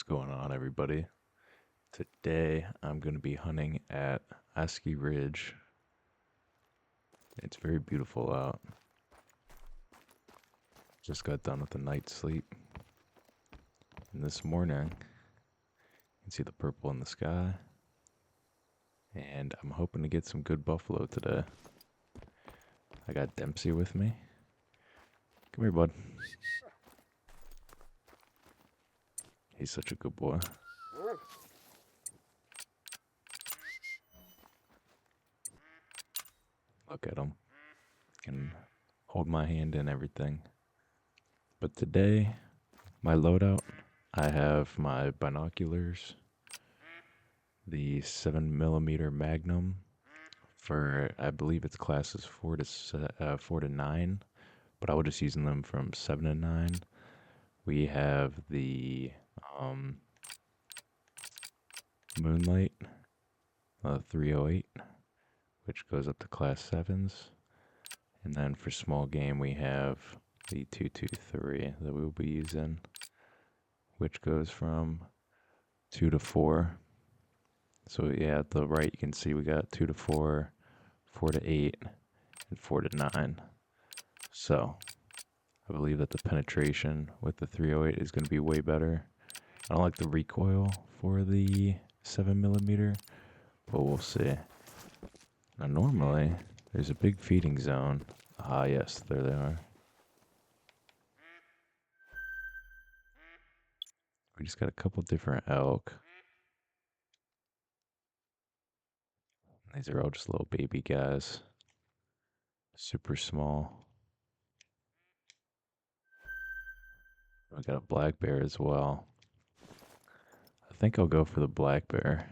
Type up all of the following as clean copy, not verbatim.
What's going on, everybody? Today I'm going to be hunting at Aski Ridge. It's very beautiful out. Just got done with the night's sleep. And this morning, you can see the purple in the sky. And I'm hoping to get some good buffalo today. I got Dempsey with me. Come here, bud. He's such a good boy. Look at him. Can hold my hand and everything. But today, my loadout, I have my binoculars, the 7mm Magnum for, I believe it's classes 4 to 9, but I was just using them from 7 to 9. We have the Moonlight 308, which goes up to class 7s. And then for small game, we have the 223 that we'll be using, which goes from 2 to 4. So yeah, at the right you can see we got 2 to 4, 4 to 8, and 4 to 9. So I believe that the penetration with the 308 is going to be way better. I don't like the recoil for the 7mm, but we'll see. Now normally there's a big feeding zone. Ah yes, there they are. We just got a couple different elk. These are all just little baby guys. Super small. We got a black bear as well. I think I'll go for the black bear.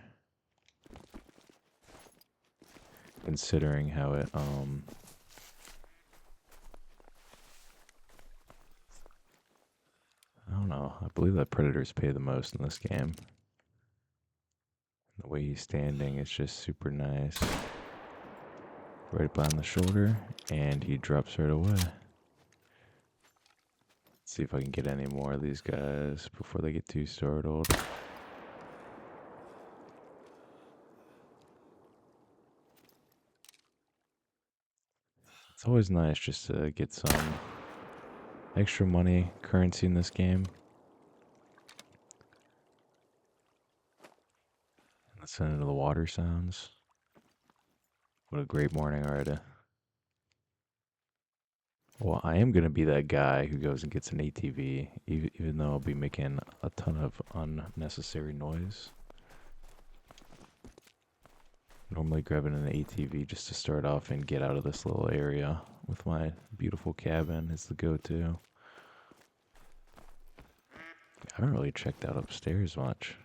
Considering how it, I don't know. I believe that predators pay the most in this game. The way he's standing is just super nice. Right behind the shoulder, and he drops right away. Let's see if I can get any more of these guys before they get too startled. It's always nice just to get some extra money, currency in this game. Listen to the water sounds. What a great morning already. Well, I am going to be that guy who goes and gets an ATV, even though I'll be making a ton of unnecessary noise. Normally grabbing an ATV just to start off and get out of this little area with my beautiful cabin is the go-to. I haven't really checked out upstairs much.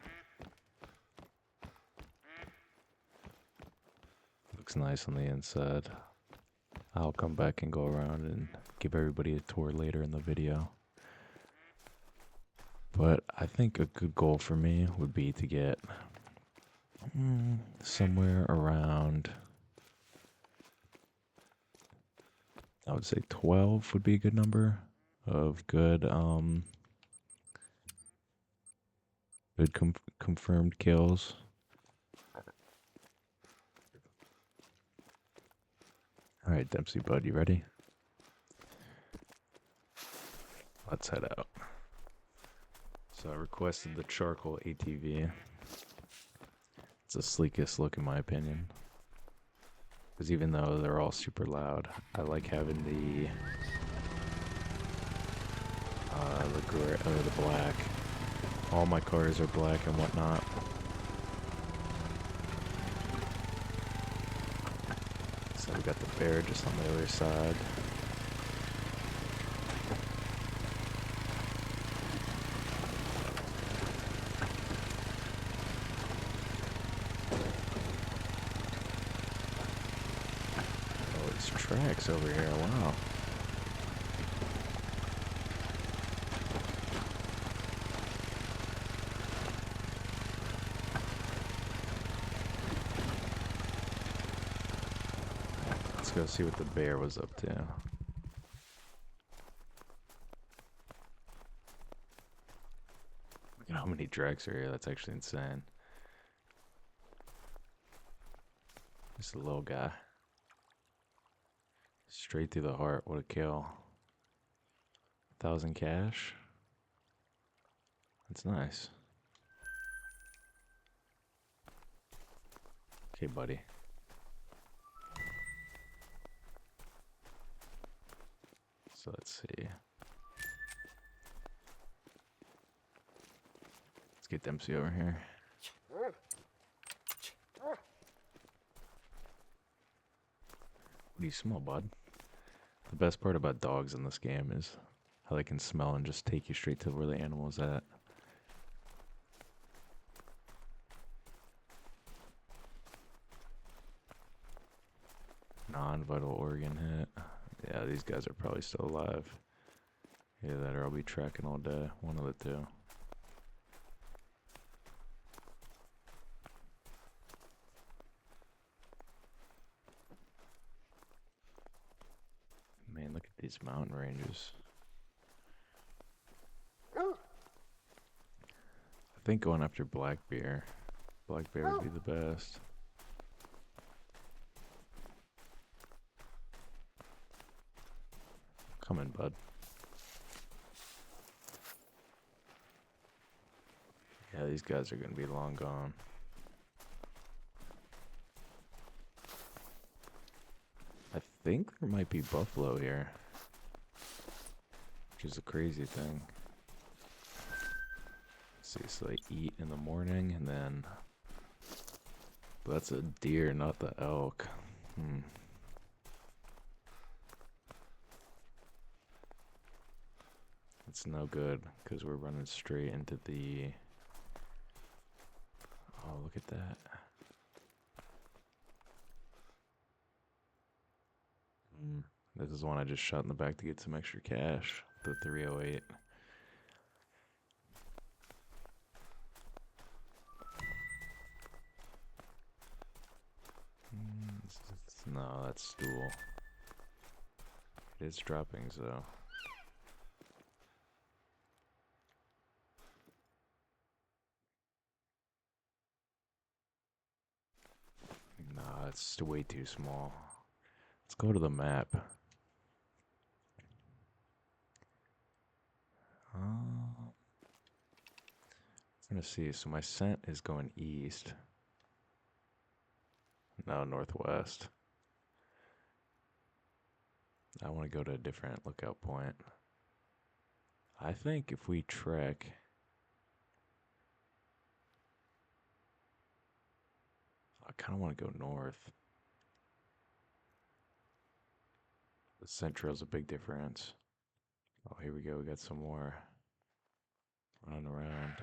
Looks nice on the inside. I'll come back and go around and give everybody a tour later in the video. But I think a good goal for me would be to get somewhere around, I would say 12 would be a good number of good confirmed kills. Alright, Dempsey bud, you ready? Let's head out. So I requested the charcoal ATV. It's the sleekest look in my opinion. Because even though they're all super loud, I like having the black. All my cars are black and whatnot. So we got the bear just on the other side. Oh, there's tracks over here, wow. Let's go see what the bear was up to. How many Drex are here? That's actually insane. Just a little guy. Straight through the heart. What a kill. 1,000 cash. That's nice. Okay, buddy. So let's see. Let's get Dempsey over here. What do you smell, bud? The best part about dogs in this game is how they can smell and just take you straight to where the animal's at. Non-vital organ hit. Yeah, these guys are probably still alive. Either that or I'll be tracking all day. One of the two. Man, look at these mountain ranges. I think going after black bear. Black bear would be the best. Come in, bud. Yeah, these guys are gonna be long gone. I think there might be buffalo here, which is a crazy thing. Let's see, so they eat in the morning, and then that's a deer, not the elk. It's no good because we're running straight into the. Oh, look at that. This is one I just shot in the back to get some extra cash. The 308. No, that's stool. It is droppings though. Nah, it's way too small. Let's go to the map. I'm gonna see. So my scent is going east. No, northwest. I want to go to a different lookout point. I think if we trek. I kind of want to go north. The scent trail's a big difference. Oh, here we go. We got some more running around.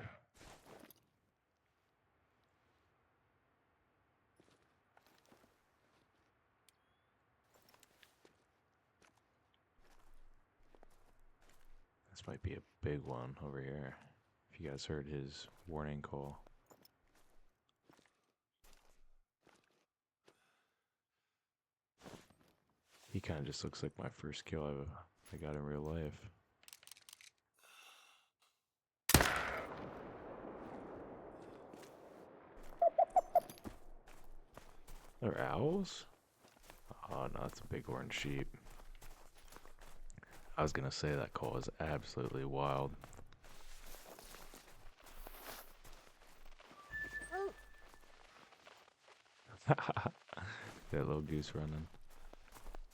This might be a big one over here. If you guys heard his warning call. He kind of just looks like my first kill I got in real life. They're owls? Oh no, it's a big orange sheep. I was gonna say that call is absolutely wild. That little goose running.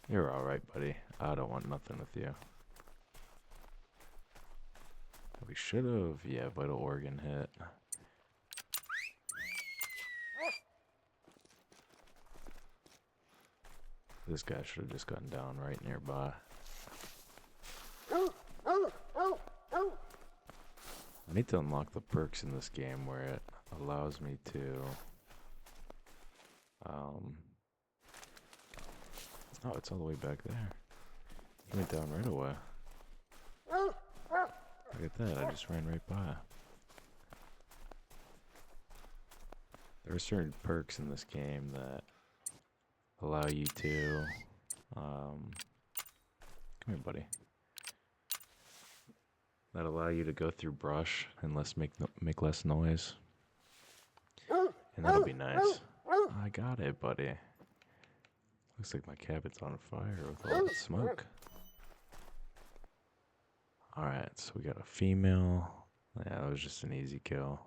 You're alright, buddy. I don't want nothing with you. We should have, yeah, vital organ hit. This guy should have just gotten down right nearby. I need to unlock the perks in this game where it allows me to oh, it's all the way back there. He went down right away. Look at that, I just ran right by. There are certain perks in this game that allow you to come here, buddy. that allow you to go through brush and make less noise. And that'll be nice. I got it, buddy. Looks like my cabin's on fire with all that smoke. Alright, so we got a female. Yeah, that was just an easy kill.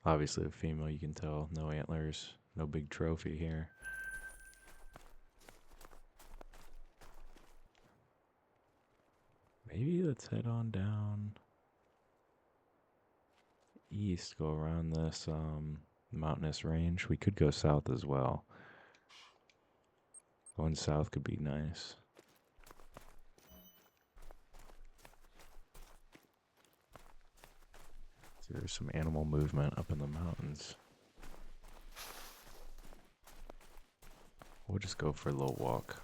Obviously a female, you can tell. No antlers, no big trophy here. Maybe let's head on down east, go around this mountainous range. We could go south as well. Going south could be nice. So there's some animal movement up in the mountains. We'll just go for a little walk.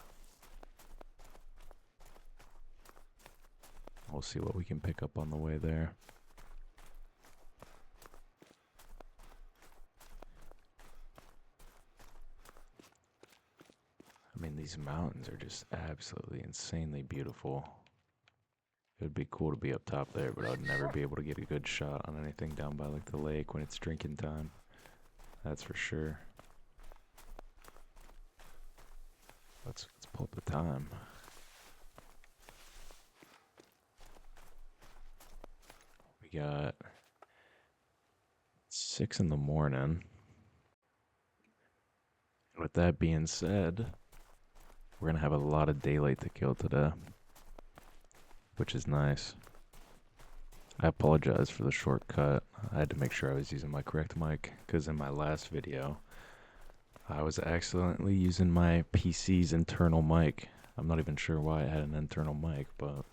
We'll see what we can pick up on the way there. I mean, these mountains are just absolutely insanely beautiful. It would be cool to be up top there, but I would never be able to get a good shot on anything down by like the lake when it's drinking time. That's for sure. Let's pull up the time. We got 6 in the morning. With that being said, we're gonna have a lot of daylight to kill today, which is nice. I apologize for the shortcut. I had to make sure I was using my correct mic, because in my last video, I was accidentally using my PC's internal mic. I'm not even sure why it had an internal mic, but...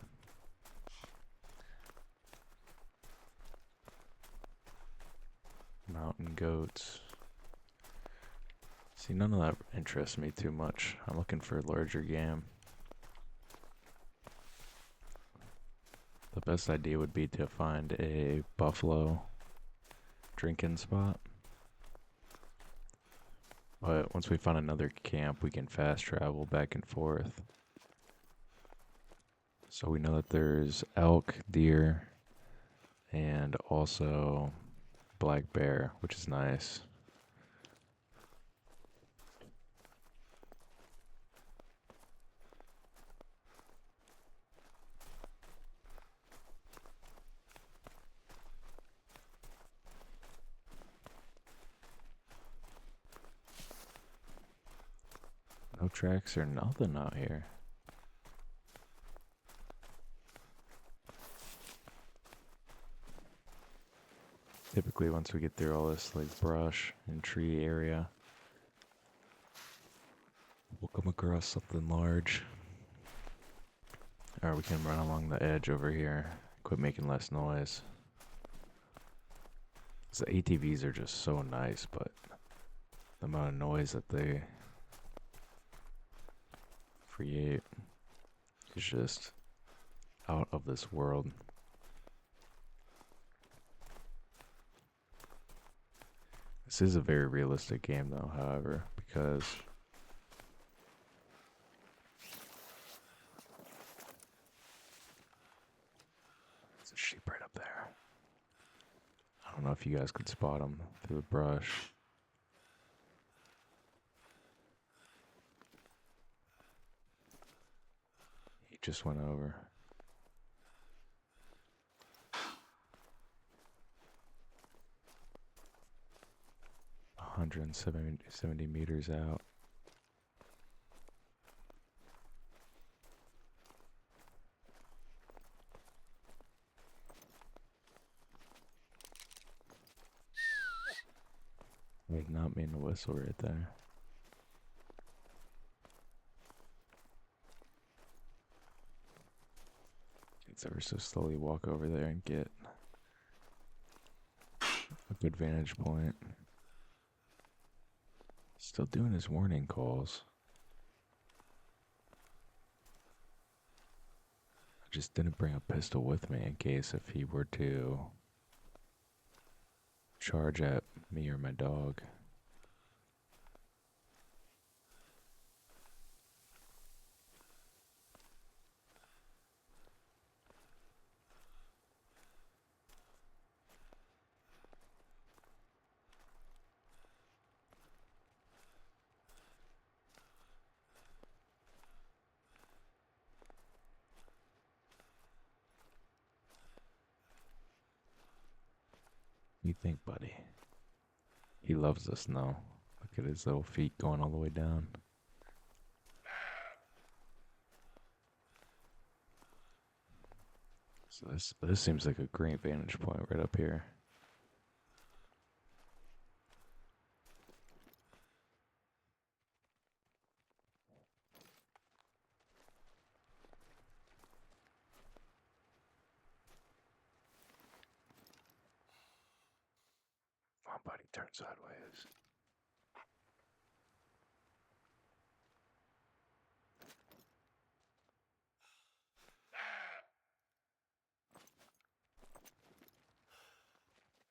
Mountain goats. See, none of that interests me too much. I'm looking for larger game. The best idea would be to find a buffalo drinking spot. But once we find another camp, we can fast travel back and forth. So we know that there's elk, deer, and also black bear, which is nice. No tracks or nothing out here. Typically, once we get through all this like brush and tree area, we'll come across something large. Or we can run along the edge over here, quit making less noise. 'Cause the ATVs are just so nice, but the amount of noise that they create is just out of this world. This is a very realistic game though, however, because there's a sheep right up there. I don't know if you guys could spot him through the brush. He just went over. 170 meters out. I did not mean to whistle right there. Let's ever so slowly walk over there and get a good vantage point. Still doing his warning calls. I just didn't bring a pistol with me in case if he were to charge at me or my dog. do you think, buddy? He loves us now. Look at his little feet going all the way down. So this seems like a great vantage point right up here. Come on, buddy, turn sideways.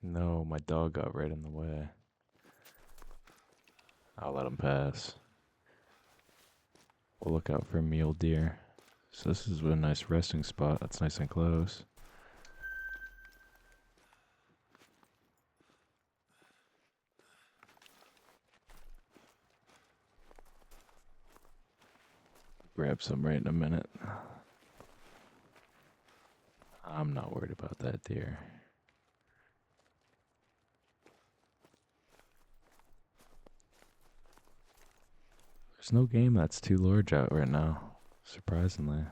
No, my dog got right in the way. I'll let him pass. We'll look out for mule deer. So this is a nice resting spot. That's nice and close. Grab some right in a minute. I'm not worried about that deer. There's no game that's too large out right now, surprisingly.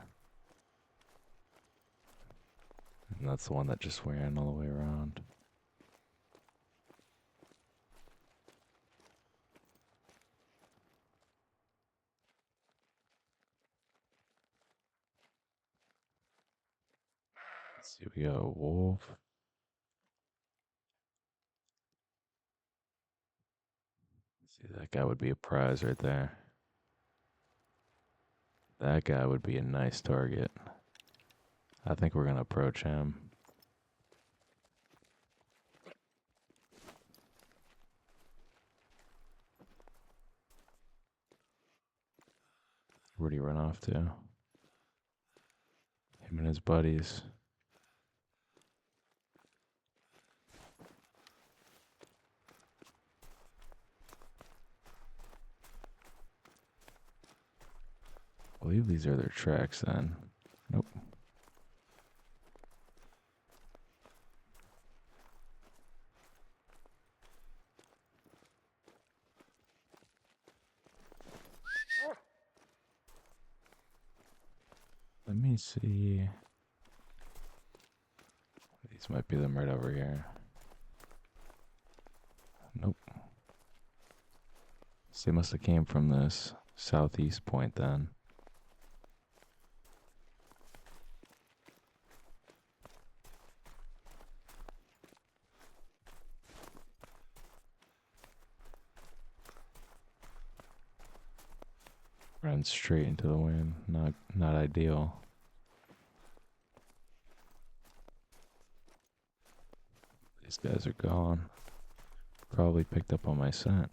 And that's the one that just ran all the way around. Let's see, we got a wolf. See, that guy would be a prize right there. That guy would be a nice target. I think we're gonna approach him. Where'd he run off to? Him and his buddies. I believe these are their tracks then. Nope. Let me see. These might be them right over here. Nope. So they must have came from this southeast point then. Run straight into the wind. Not ideal. These guys are gone. Probably picked up on my scent.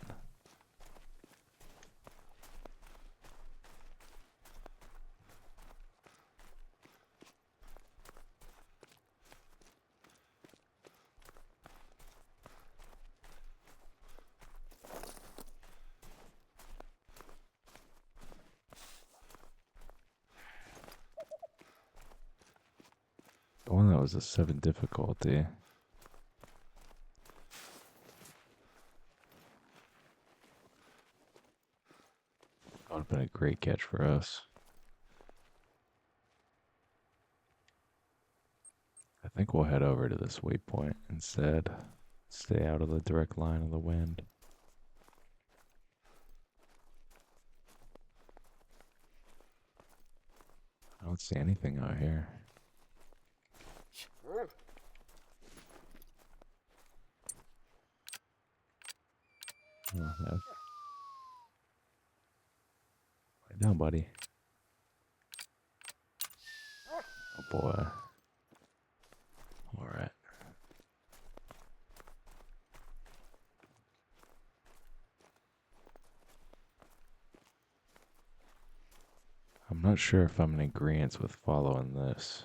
The one that was a 7 difficulty. That would have been a great catch for us. I think we'll head over to this waypoint instead. Stay out of the direct line of the wind. I don't see anything out here. Oh, no. Lay down, buddy. Oh boy. Alright. I'm not sure if I'm in agreement with following this.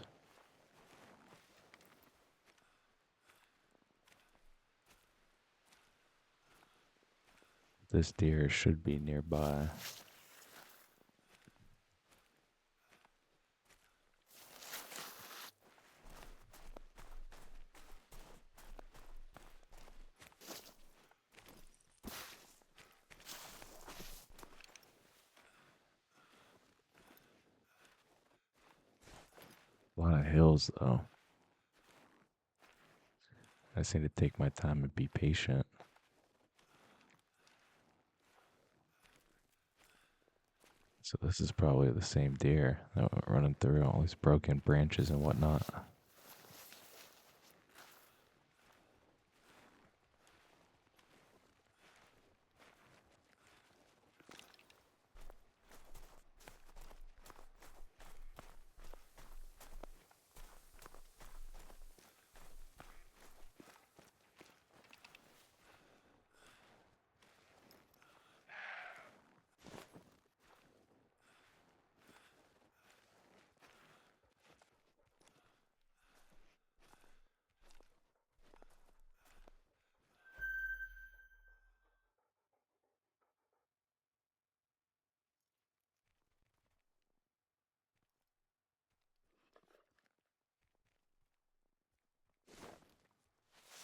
This deer should be nearby. A lot of hills, though. I just need to take my time and be patient. So this is probably the same deer that went running through all these broken branches and whatnot.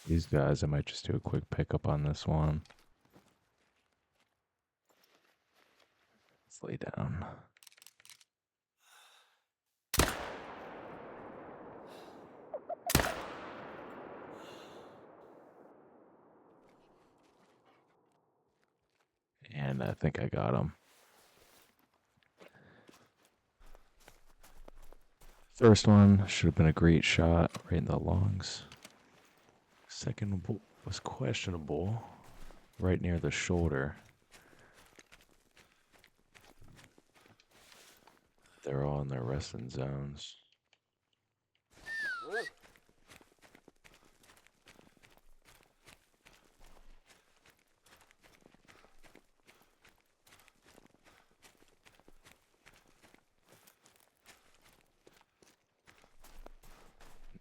These guys, I might just do a quick pickup on this one. Let's lay down. And I think I got him. First one should have been a great shot right in the lungs. Second was questionable, right near the shoulder. They're all in their resting zones.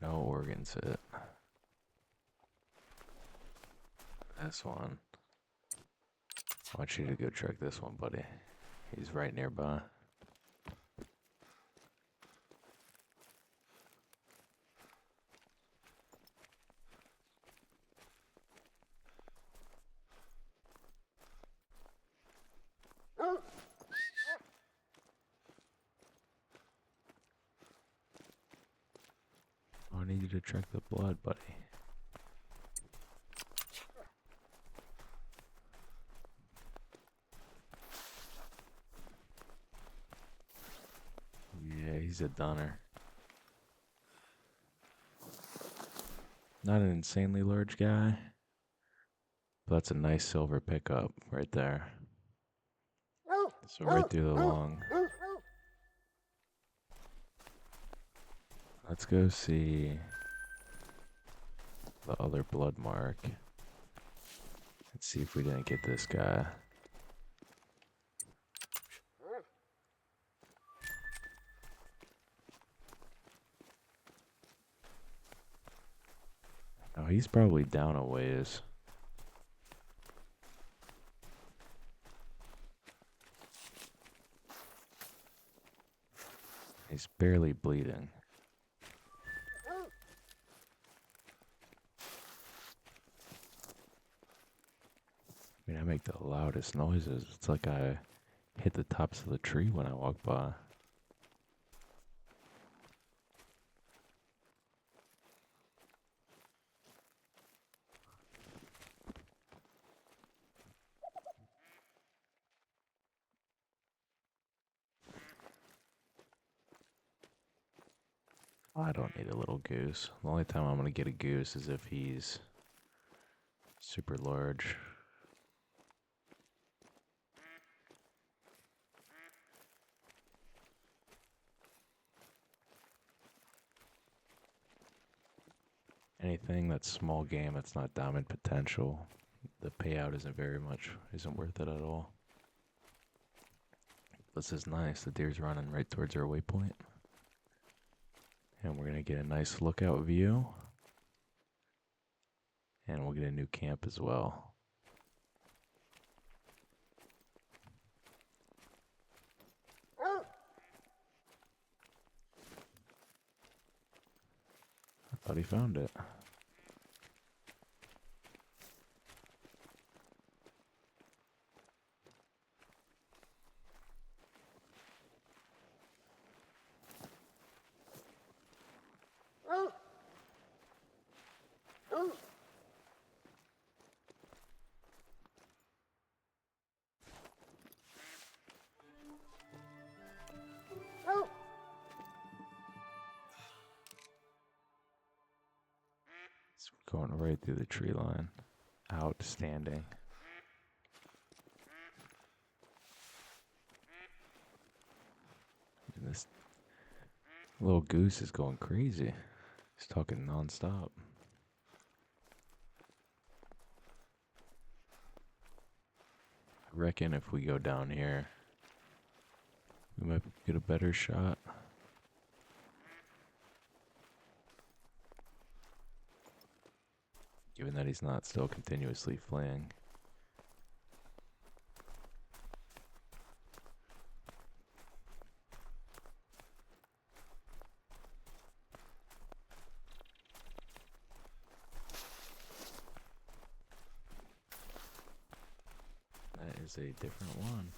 No organs hit. This one. I want you to go check this one, buddy. He's right nearby. Oh, I need you to check the blood, buddy. Yeah, he's a dunner. Not an insanely large guy, but that's a nice silver pickup right there. So right through the lung. Let's go see the other blood mark. Let's see if we didn't get this guy. Oh, he's probably down a ways. He's barely bleeding. I mean, I make the loudest noises. It's like I hit the tops of the tree when I walk by. I don't need a little goose. The only time I'm gonna get a goose is if he's super large. Anything that's small game that's not diamond potential, the payout isn't worth it at all. This is nice. The deer's running right towards our waypoint. And we're gonna get a nice lookout view. And we'll get a new camp as well. I thought he found it. going right through the tree line. Outstanding. And this little goose is going crazy. He's talking nonstop. I reckon if we go down here, we might get a better shot. Given that he's not still continuously fleeing. That is a different one.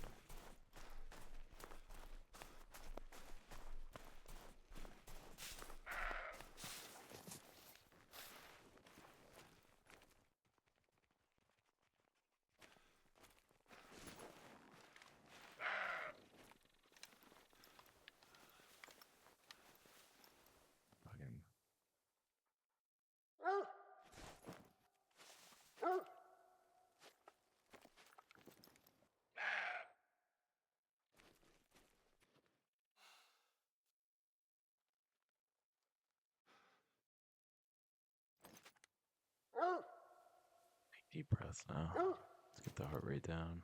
Fucking deep breaths now. Let's get the heart rate down.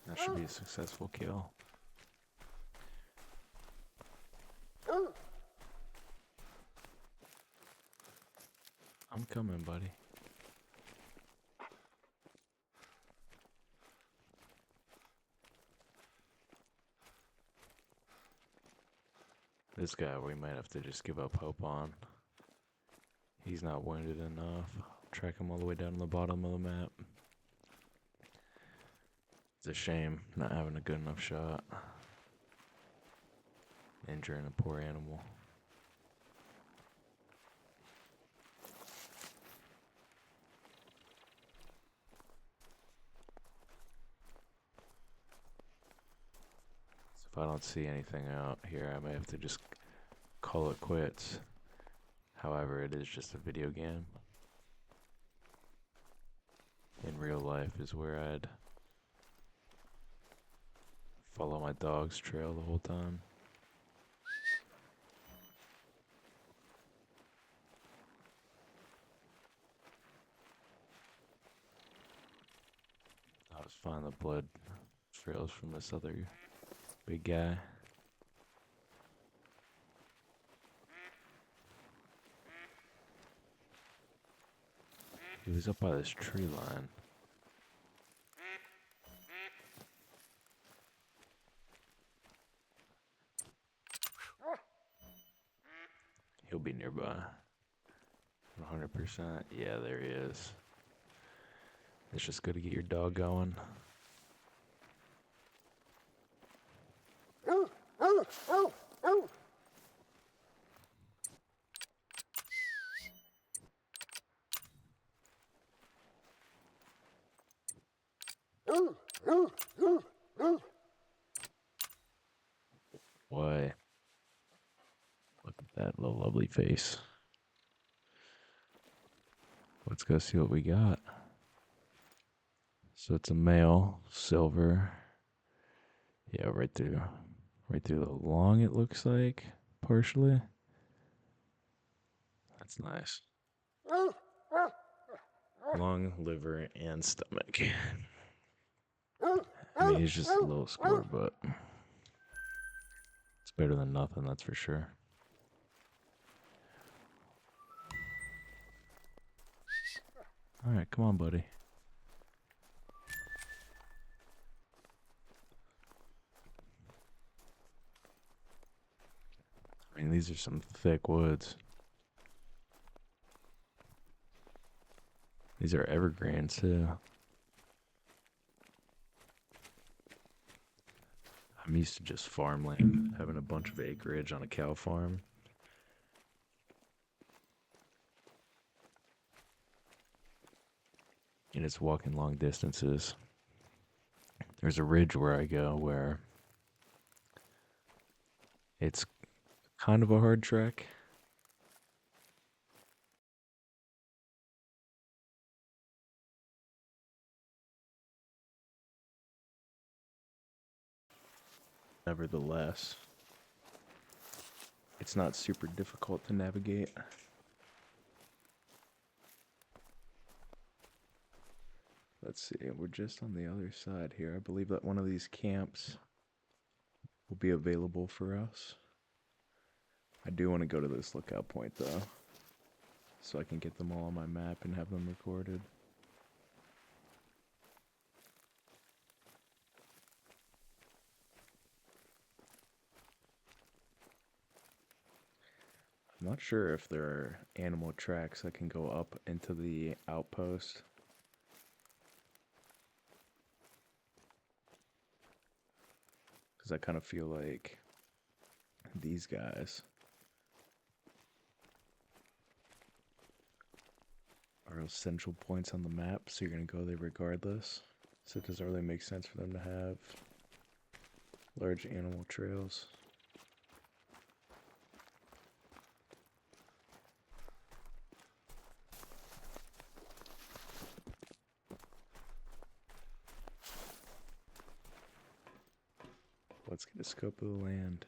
That should be a successful kill. I'm coming, buddy. This guy we might have to just give up hope on. He's not wounded enough. Track him all the way down to the bottom of the map. It's a shame not having a good enough shot. Injuring a poor animal. So if I don't see anything out here, I may have to just call it quits. However, it is just a video game. In real life is where I'd follow my dog's trail the whole time. I was finding the blood trails from this other big guy. He was up by this tree line. He'll be nearby. 100%. Yeah, there he is. It's just good to get your dog going. Boy, look at that little lovely face. Let's go see what we got. So it's a male, silver. Yeah, right through the lung it looks like, partially. That's nice. Lung, liver, and stomach. I mean, he's just a little squirt, but it's better than nothing, that's for sure. Alright, come on, buddy. I mean, these are some thick woods. These are evergreens, too. I'm used to just farmland, having a bunch of acreage on a cow farm. And it's walking long distances There's a ridge where I go where it's kind of a hard trek. Nevertheless, it's not super difficult to navigate. Let's see, we're just on the other side here. I believe that one of these camps will be available for us. I do want to go to this lookout point though, so I can get them all on my map and have them recorded. I'm not sure if there are animal tracks that can go up into the outpost. Because I kind of feel like these guys are essential points on the map, so you're going to go there regardless. So it doesn't really make sense for them to have large animal trails. Let's get a scope of the land.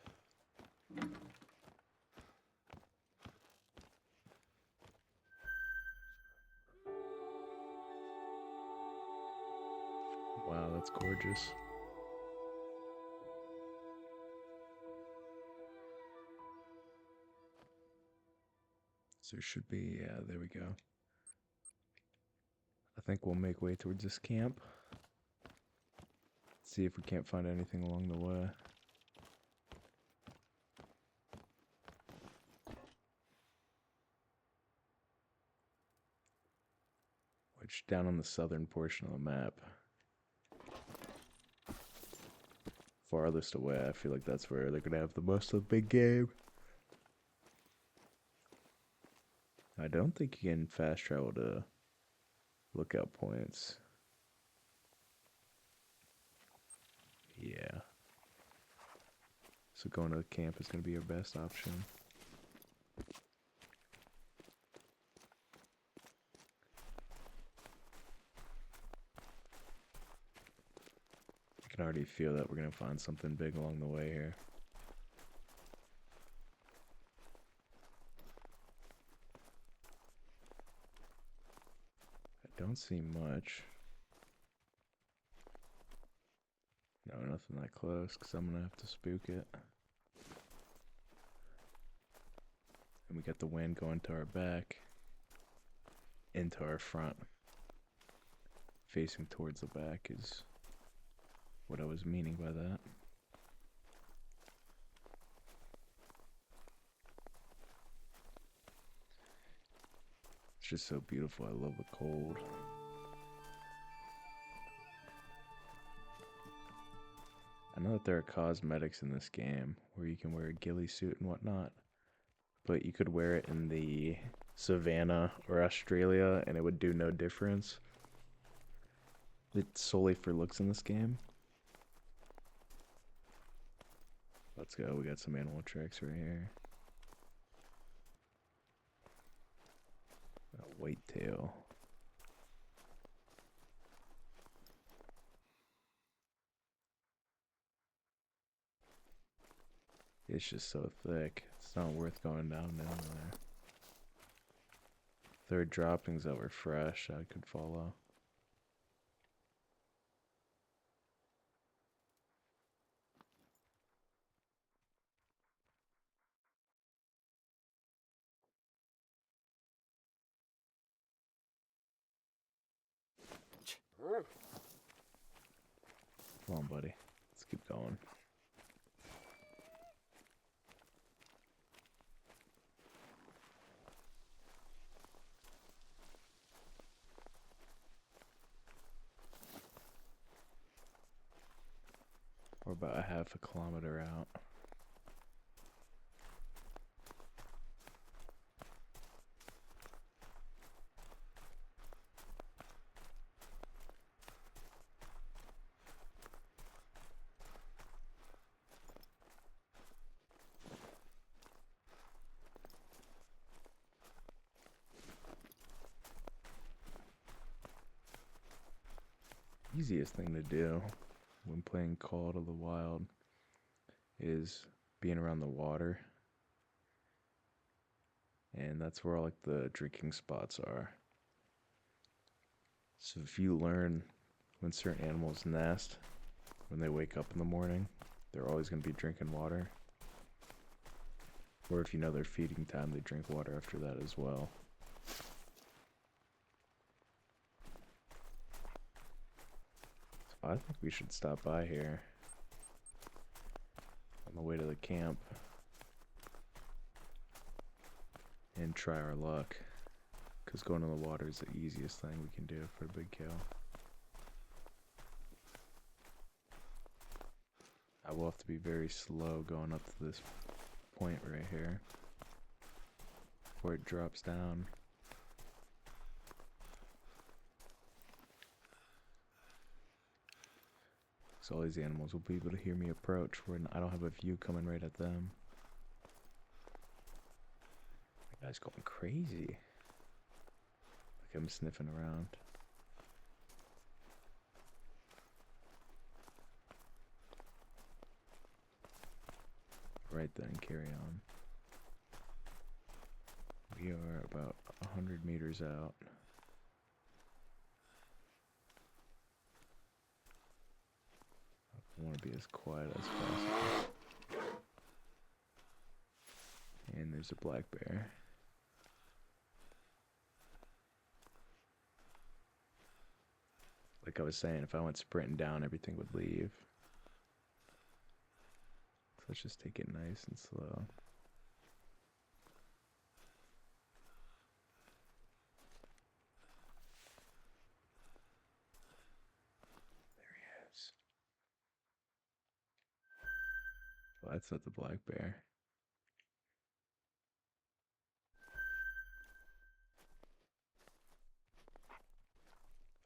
Wow, that's gorgeous. So there should be, yeah, there we go. I think we'll make way towards this camp. See if we can't find anything along the way. Which, down on the southern portion of the map, farthest away, I feel like that's where they're gonna have the most of the big game. I don't think you can fast travel to lookout points. Yeah. So going to the camp is gonna be our best option. I can already feel that we're gonna find something big along the way here. I don't see much. No, nothing that close, because I'm gonna have to spook it. And we got the wind going to our back, into our front. Facing towards the back is what I was meaning by that. It's just so beautiful. I love the cold. I know that there are cosmetics in this game where you can wear a ghillie suit and whatnot, but you could wear it in the savannah or Australia and it would do no difference. It's solely for looks in this game. Let's go, we got some animal tracks right here. A whitetail. It's just so thick. It's not worth going down there. There are droppings that were fresh I could follow. Come on, buddy. Let's keep going. We're about a half a kilometer out. Easiest thing to do when playing Call of the Wild is being around the water, and that's where all like the drinking spots are. So if you learn when certain animals nest, when they wake up in the morning, they're always going to be drinking water. Or if you know their feeding time, they drink water after that as well. So I think we should stop by here on the way to the camp and try our luck. Because going to the water is the easiest thing we can do for a big kill. I will have to be very slow going up to this point right here before it drops down. So all these animals will be able to hear me approach when I don't have a view coming right at them. That guy's going crazy. Like I'm sniffing around. Right then, carry on. We are about 100 meters out. I want to be as quiet as possible. And there's a black bear. Like I was saying, if I went sprinting down, everything would leave. So let's just take it nice and slow. There he is. Well, that's not the black bear.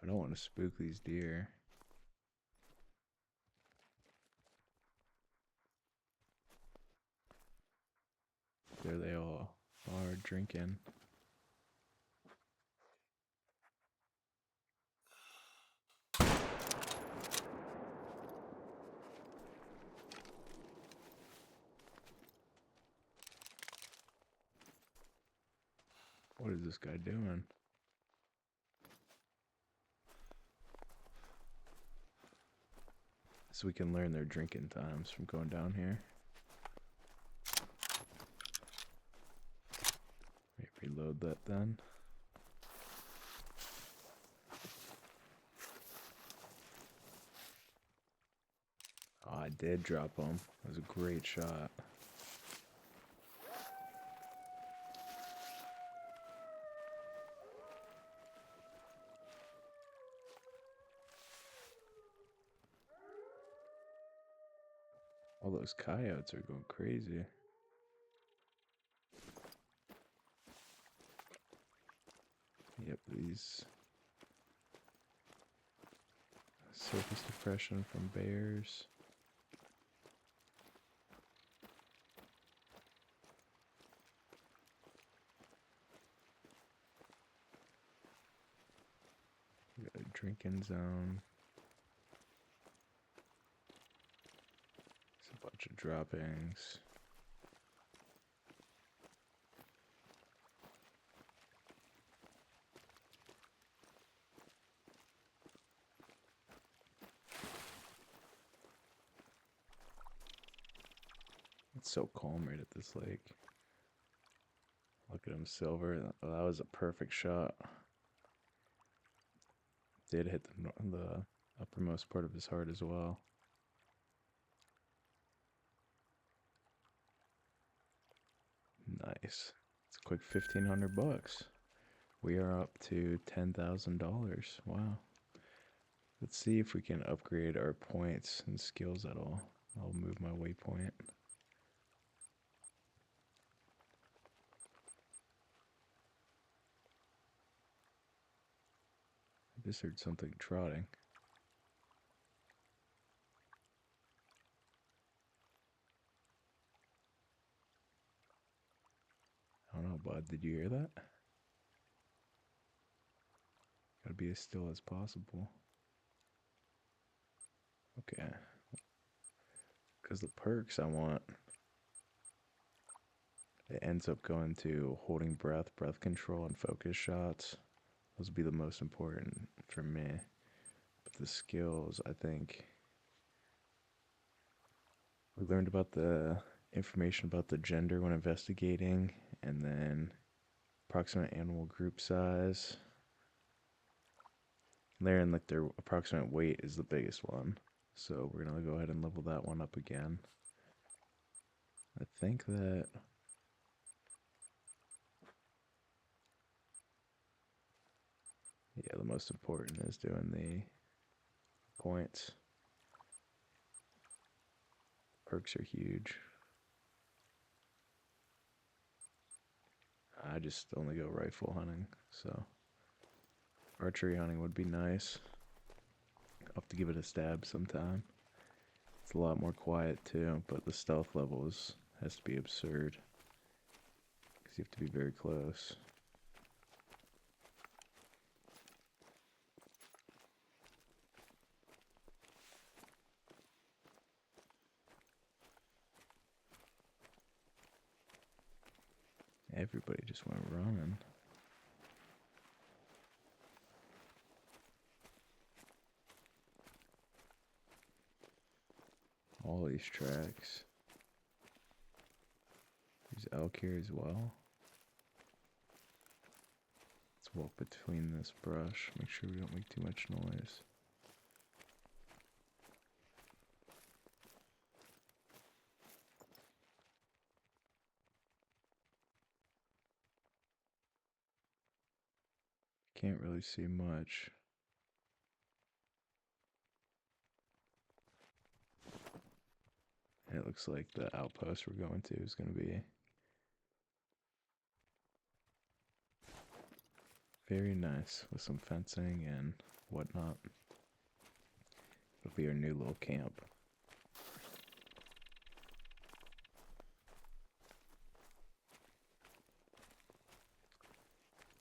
I don't want to spook these deer. There they all are drinking. What is this guy doing? So we can learn their drinking times from going down here. Reload that then. Oh, I did drop him. That was a great shot. All those coyotes are going crazy. Yep, these surface depression from bears. We got a drinking zone. There's a bunch of droppings. It's so calm right at this lake. Look at him, Silver. That was a perfect shot. Did hit the uppermost part of his heart as well. Nice. It's a quick 1,500 bucks. We are up to $10,000. Wow. Let's see if we can upgrade our points and skills at all. I'll move my waypoint. I just heard something trotting. I don't know, bud. Did you hear that? Gotta be as still as possible. Okay. Because the perks I want, it ends up going to holding breath, breath control, and focus shots. Those would be the most important for me. But the skills, I think, we learned about the information about the gender when investigating, and then approximate animal group size. Learn like their approximate weight is the biggest one. So we're gonna go ahead and level that one up again. I think that the most important is doing the points. Perks are huge. I just only go rifle hunting, so archery hunting would be nice. I'll have to give it a stab sometime. It's a lot more quiet too, but the stealth level has to be absurd because you have to be very close. Everybody just went running. All these tracks. There's elk here as well. Let's walk between this brush. Make sure we don't make too much noise. Can't really see much. And it looks like the outpost we're going to is going to be very nice with some fencing and whatnot. It'll be our new little camp.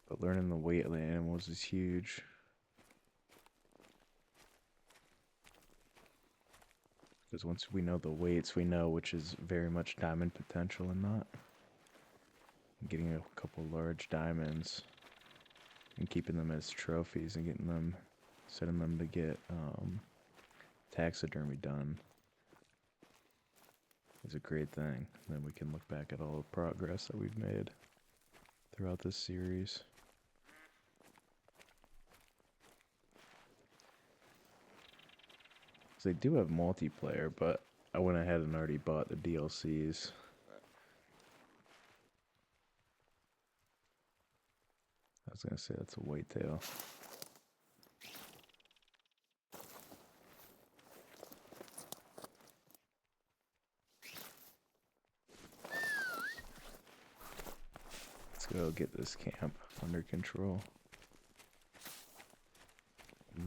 But learning the weight of the animals is huge. Because once we know the weights, we know which is very much diamond potential and not. Getting a couple large diamonds and keeping them as trophies and getting them, sending them to get taxidermy done is a great thing. Then we can look back at all the progress that we've made throughout this series. So they do have multiplayer, but I went ahead and already bought the DLCs. I was gonna say that's a whitetail. Let's go get this camp under control.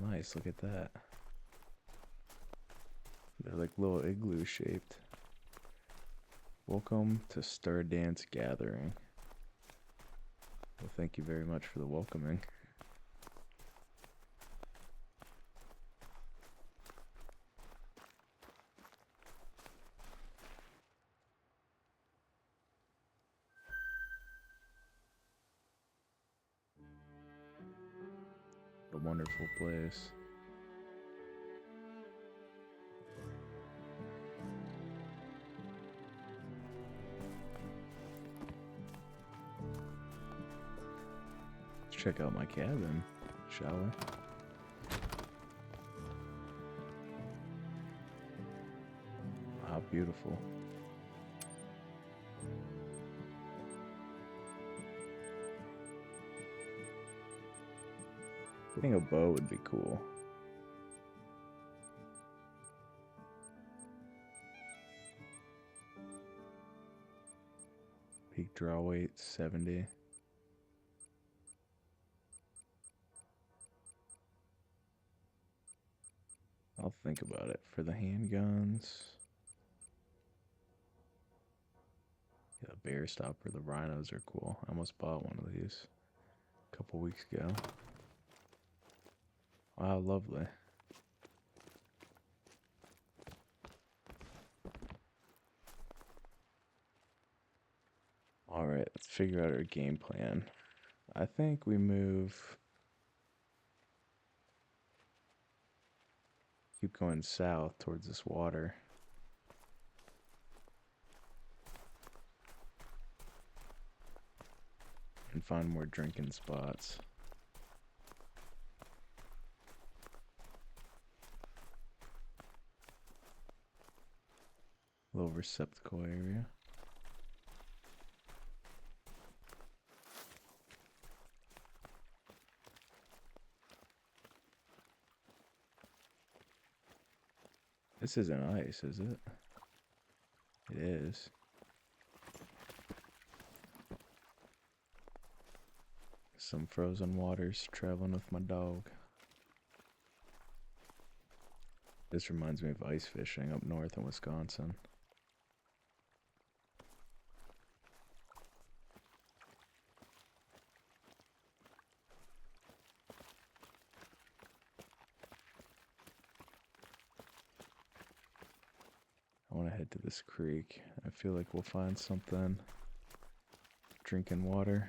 Nice, look at that. They're like little igloo shaped. Welcome to Star Dance Gathering. Well, thank you very much for the welcoming. A wonderful place. Let's check out my cabin, shall we? How beautiful. Getting a bow would be cool. Peak draw weight 70. I'll think about it. For the handguns, yeah, the bear stopper, the rhinos are cool. I almost bought one of these a couple weeks ago. Wow, lovely. Alright, let's figure out our game plan. I think we keep going south towards this water. And find more drinking spots. Little receptacle area. This isn't ice, is it? It is. Some frozen waters traveling with my dog. This reminds me of ice fishing up north in Wisconsin. I want to head to this creek. I feel like we'll find something. Drinking water.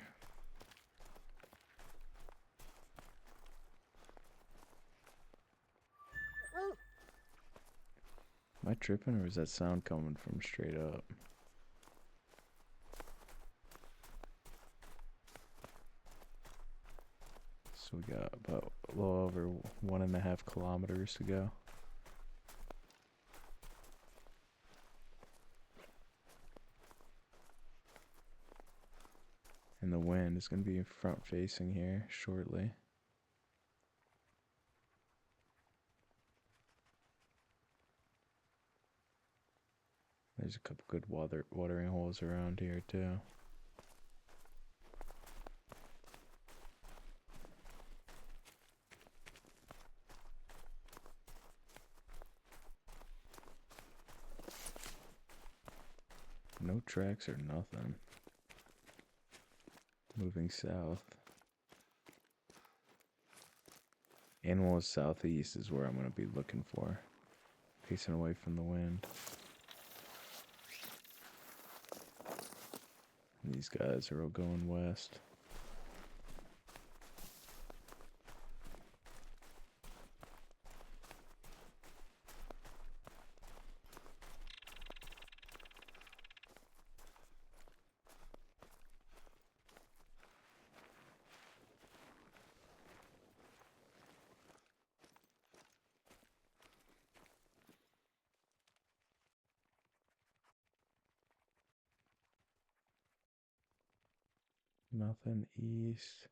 Am I tripping, or is that sound coming from straight up? So we got about a little over 1.5 kilometers to go. And the wind is going to be front facing here shortly. There's a couple good watering holes around here too. No tracks or nothing. Moving south. Animals southeast is where I'm going to be looking for. Pacing away from the wind. These guys are all going west. Nothing east.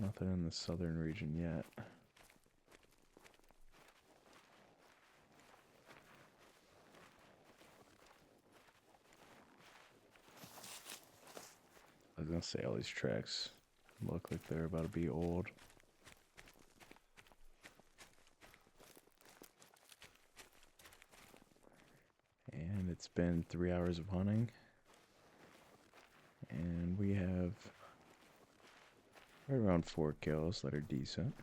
Nothing in the southern region yet. I was gonna say all these tracks look like they're about to be old. And it's been 3 hours of hunting. And we have right around 4 kills that are decent.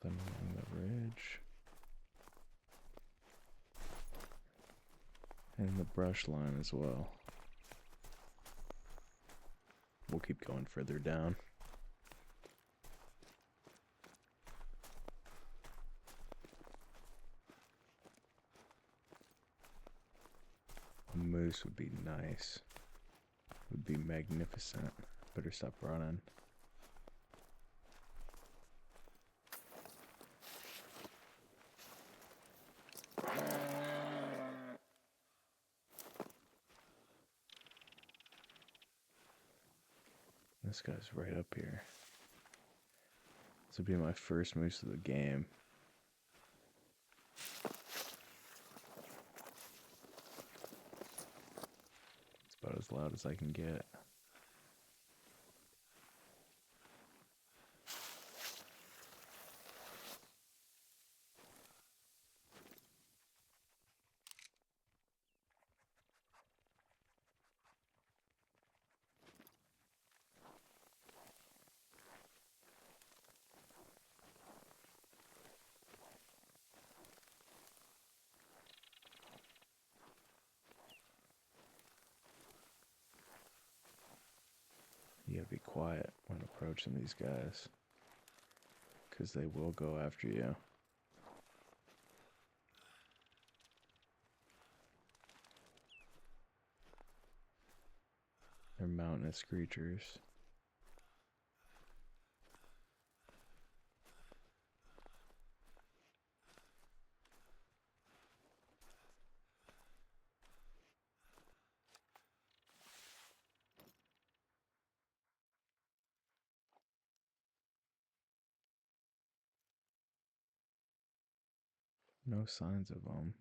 Nothing along the ridge. And the brush line as well. We'll keep going further down. A moose would be nice. Would be magnificent. Better stop running. This guy's right up here. This would be my first moose of the game. It's about as loud as I can get. You gotta be quiet when approaching these guys, because they will go after you. They're mountainous creatures. No signs of them.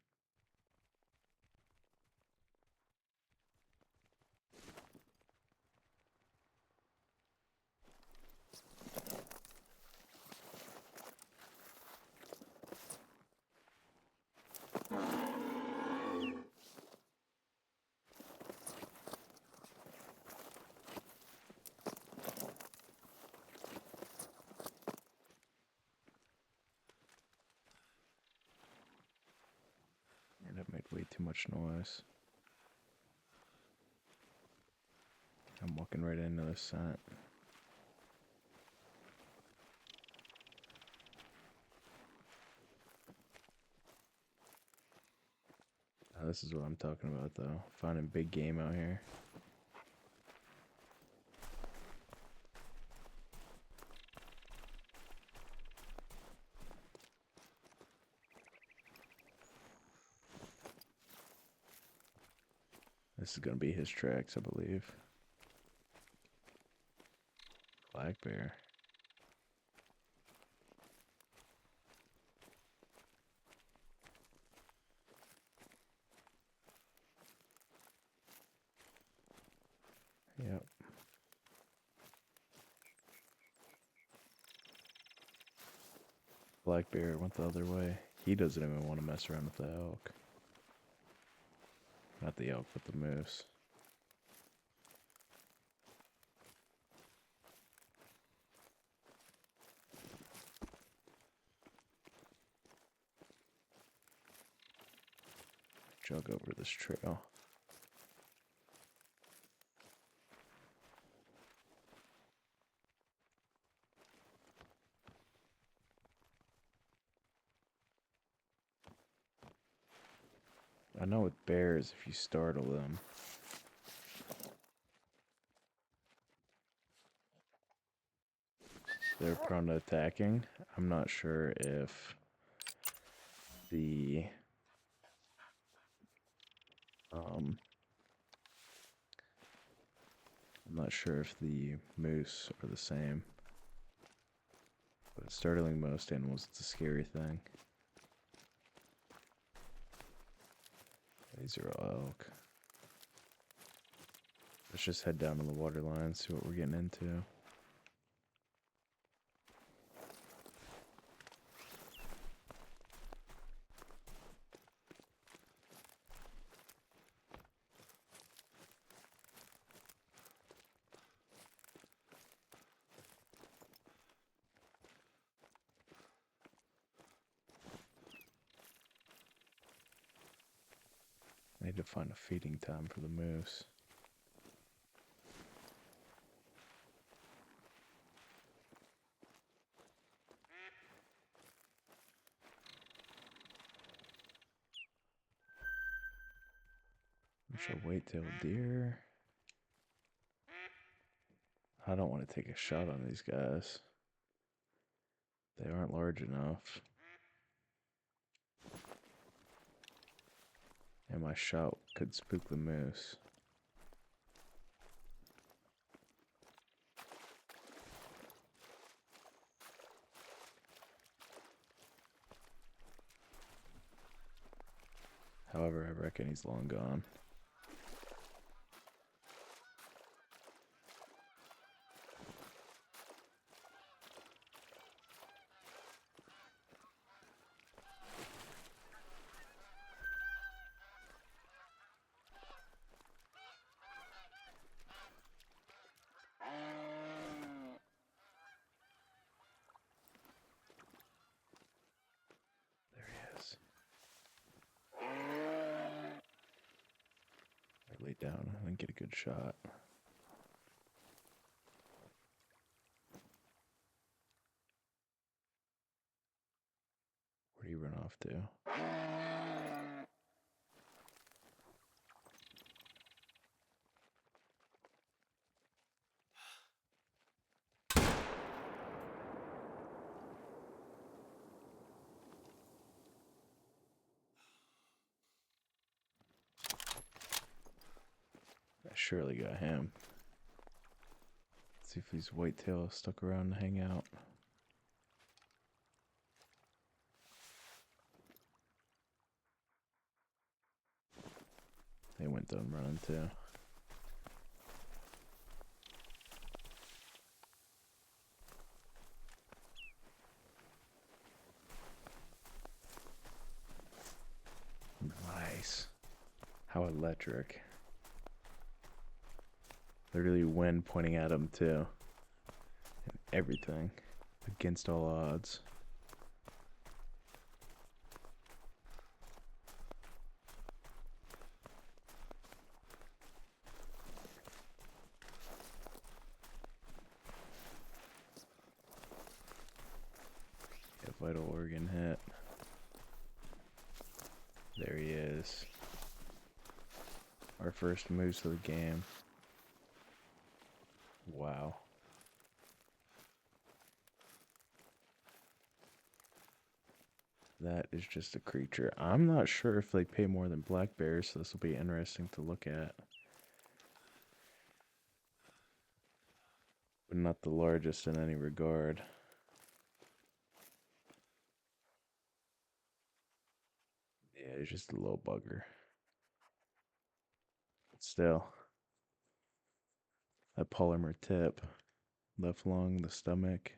And that made way too much noise. I'm walking right into the scent. This is what I'm talking about, though. Finding big game out here. This is gonna be his tracks, I believe. Black bear. Yep. Black bear went the other way. He doesn't even want to mess around with the elk. Not the elk, but the moose. Jog over this trail. I know with bears, if you startle them, they're prone to attacking. I'm not sure if the I'm not sure if the moose are the same. But startling most animals, it's a scary thing. These are all elk. Let's just head down to the water line, see what we're getting into. I need to find a feeding time for the moose. Should white-tailed deer. I don't want to take a shot on these guys. They aren't large enough. And my shot could spook the moose. However, I reckon he's long gone. way down. I didn't get a good shot. Where do you run off to? I surely got him. Let's see if these whitetail stuck around to hang out. They went done running too. Nice. How electric. Literally wind pointing at him too. And everything. Against all odds. A vital organ hit. There he is. Our first moose of the game. Wow. That is just a creature. I'm not sure if they pay more than black bears, so this will be interesting to look at. But not the largest in any regard. Yeah, he's just a little bugger. But still. That polymer tip. Left lung, the stomach.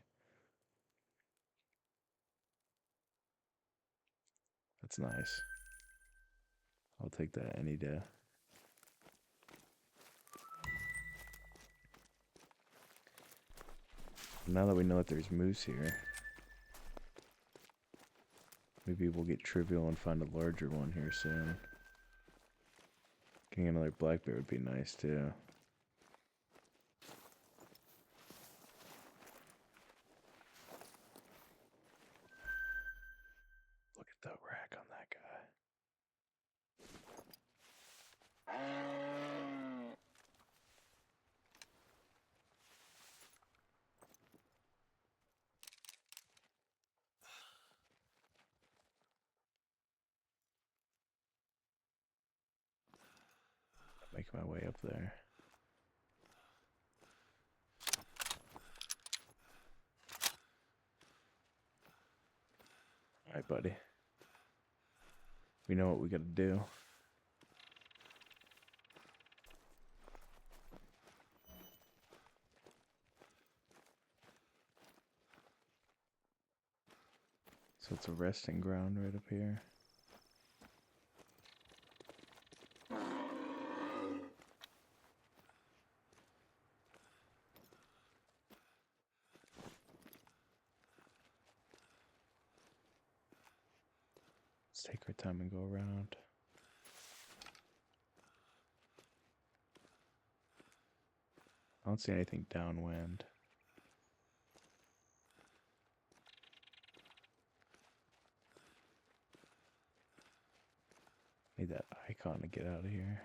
That's nice. I'll take that any day. Now that we know that there's moose here, maybe we'll get trivial and find a larger one here soon. Getting another black bear would be nice too. Look at the rack on that guy. Make my way up there. Alright, buddy. We know what we gotta do. So it's a resting ground right up here. Let's take our time and go around. I don't see anything downwind. Need that icon to get out of here.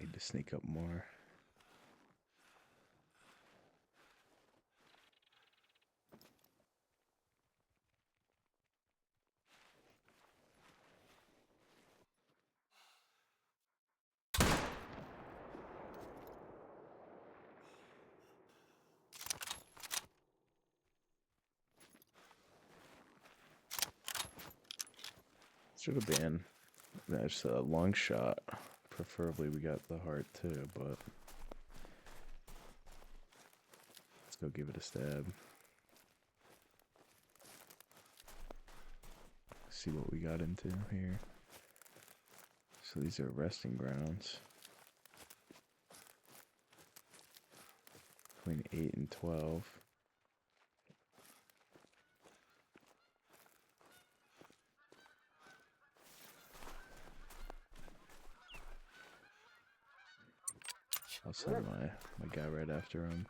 Need to sneak up more. Should have been. That's a long shot. Preferably we got the heart too, but let's go give it a stab. See what we got into here. So these are resting grounds. Between 8 and 12. I'll send my guy right after him.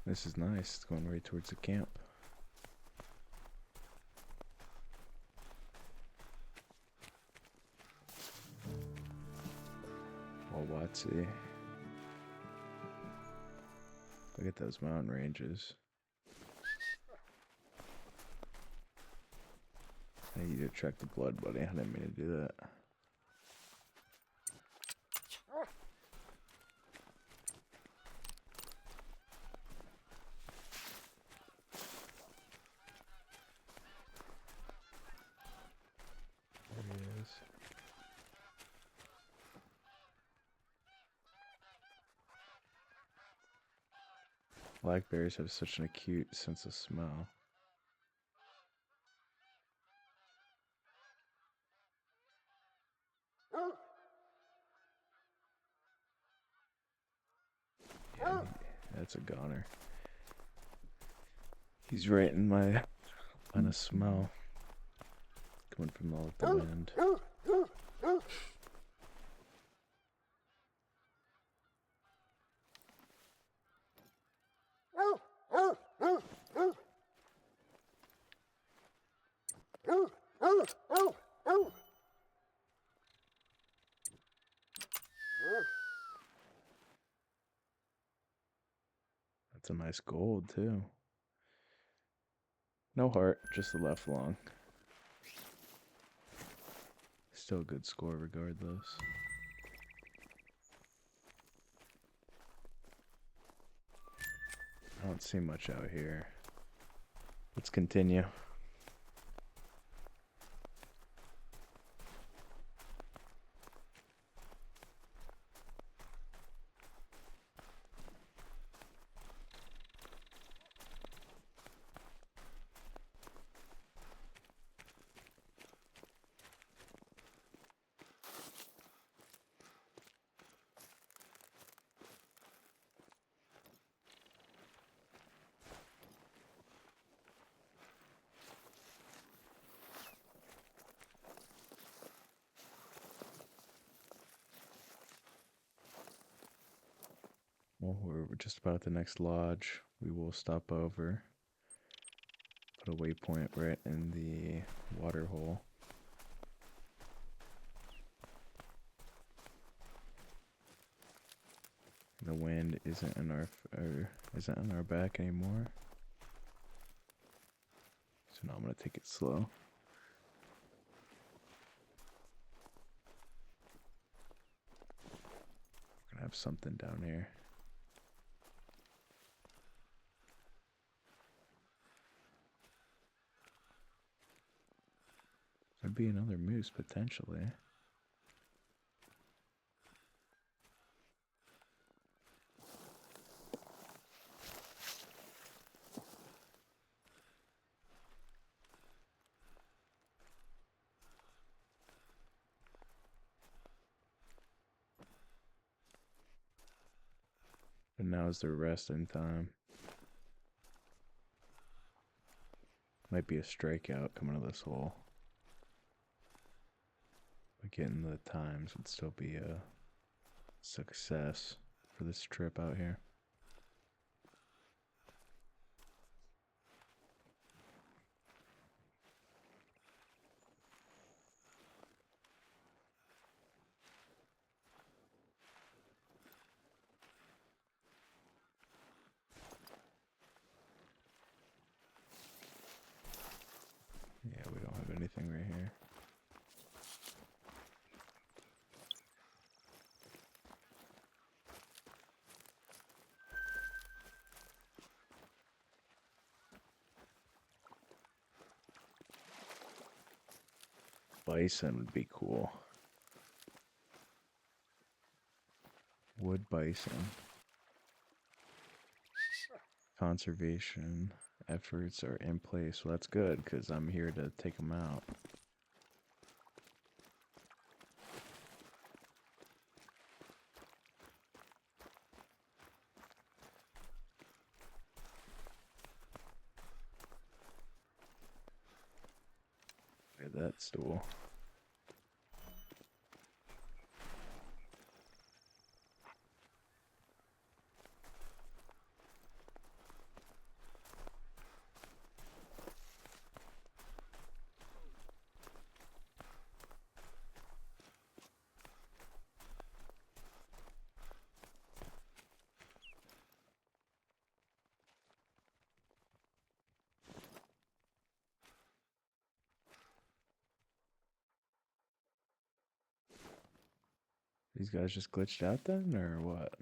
This is nice. It's going right towards the camp. Watsy. Look at those mountain ranges. I need to check the blood, buddy. I didn't mean to do that. There he is. Blackberries have such an acute sense of smell. Yeah, that's a goner. He's right in my line of smell. Coming from all the wind. That's a nice gold too. No heart, just the left lung. Still a good score regardless. I don't see much out here. Let's continue. Well, we're just about at the next lodge. We will stop over. Put a waypoint right in the water hole. The wind isn't in our back anymore. So now I'm gonna take it slow. We're gonna have something down here. There'd be another moose potentially. But now is their resting time. Might be a strikeout coming to this hole. But getting the times would still be a success for this trip out here. bison would be cool. Wood bison. Conservation efforts are in place. Well, that's good, because I'm here to take them out. Look at that stool. These guys just glitched out then, or what?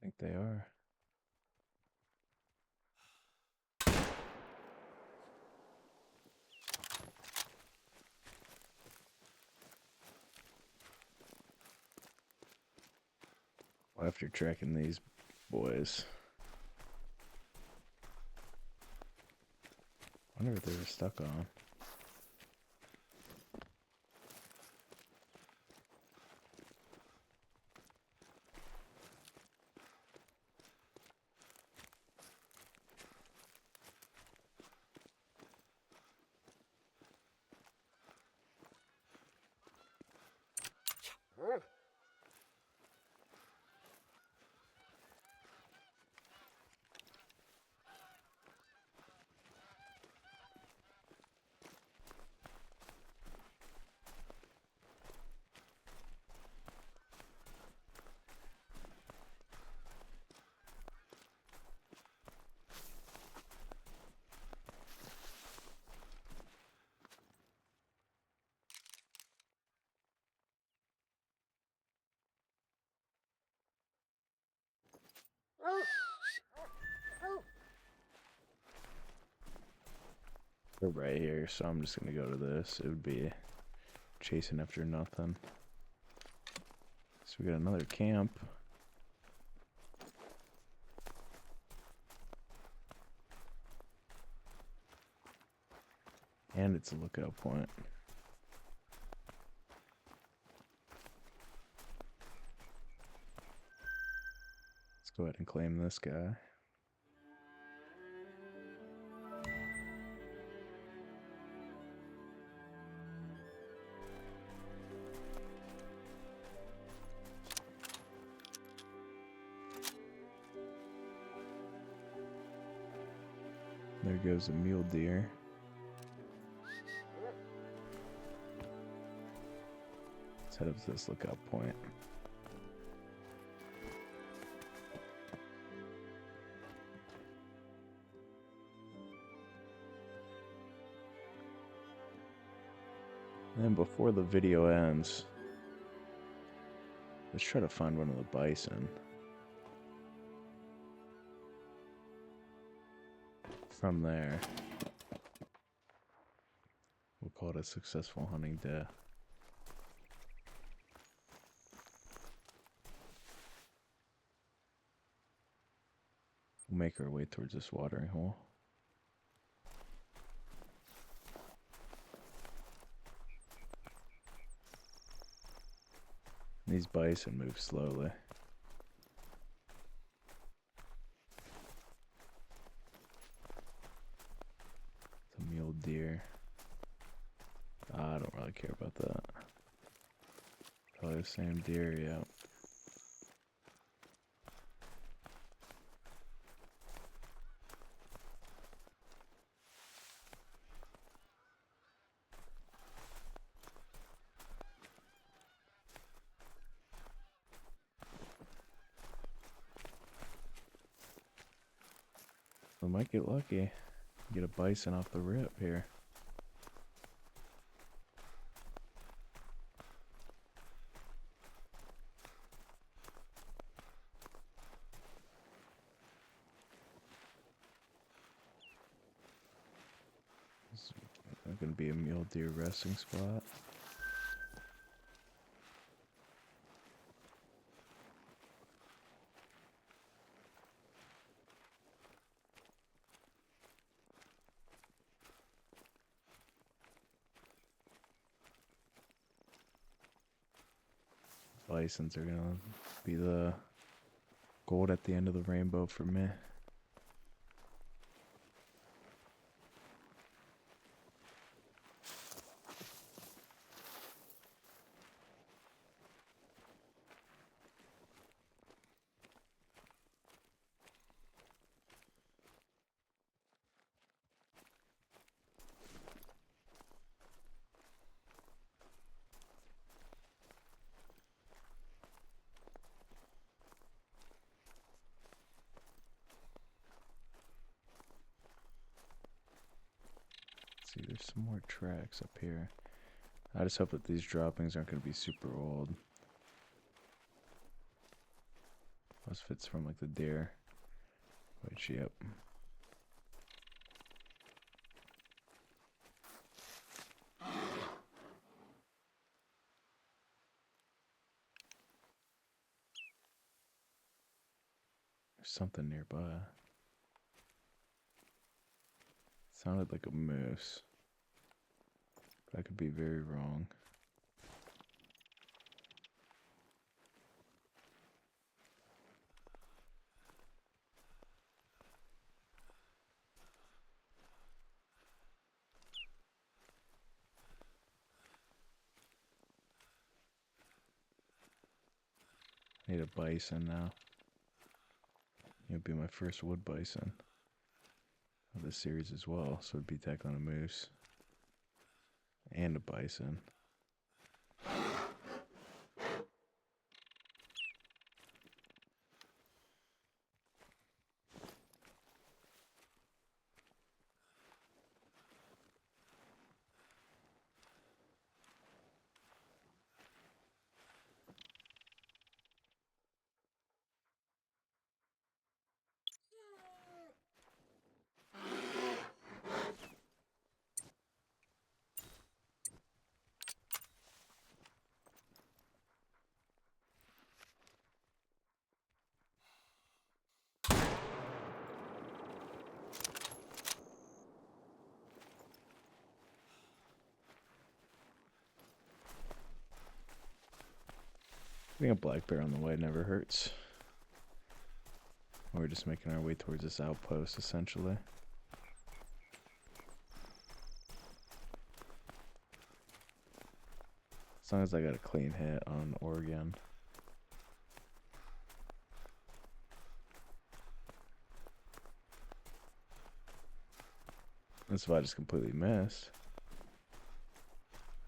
I think they are. Well, after tracking these boys, I wonder what they were stuck on. They're right here, so I'm just gonna go to this. It would be chasing after nothing. So we got another camp. And it's a lookout point. Let's go ahead and claim this guy. There goes a mule deer. Let's head up to this lookout point. And then before the video ends, let's try to find one of the bison. From there, we'll call it a successful hunting day. We'll make our way towards this watering hole. These bison move slowly. It's a mule deer. I don't really care about that. Probably the same deer, yeah. We might get lucky. Get a bison off the rip here. This is going to be a mule deer resting spot. Bisons are going to be the gold at the end of the rainbow for me. See, there's some more tracks up here. I just hope that these droppings aren't going to be super old. Plus fits from like the deer. Which, yep. There's something nearby. Sounded like a moose. But I could be very wrong. I need a bison now. It'll be my first wood bison of this series as well, so it'd be tackling a moose and a bison. Getting a black bear on the way never hurts. We're just making our way towards this outpost, essentially. As long as I got a clean hit on Oregon. That's if I just completely missed.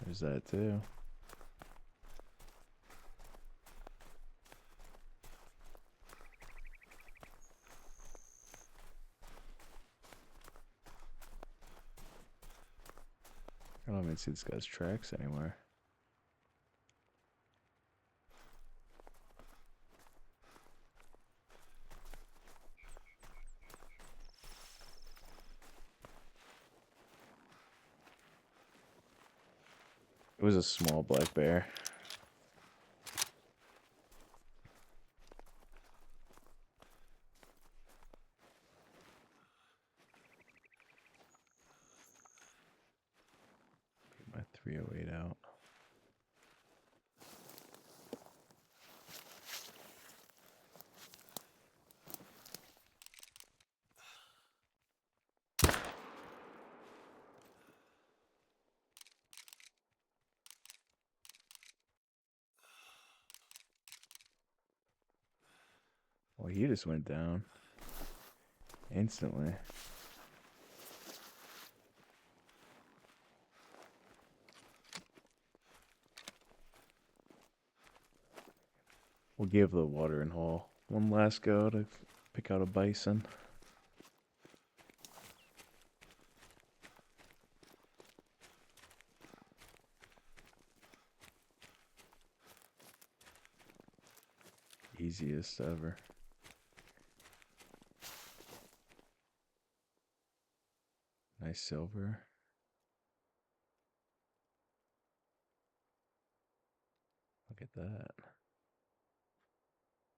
There's that too. I don't even see this guy's tracks anywhere. It was a small black bear. Get my 308 out. Well, he just went down instantly. We'll give the watering hole one last go to pick out a bison. Easiest ever. Nice silver. Look at that.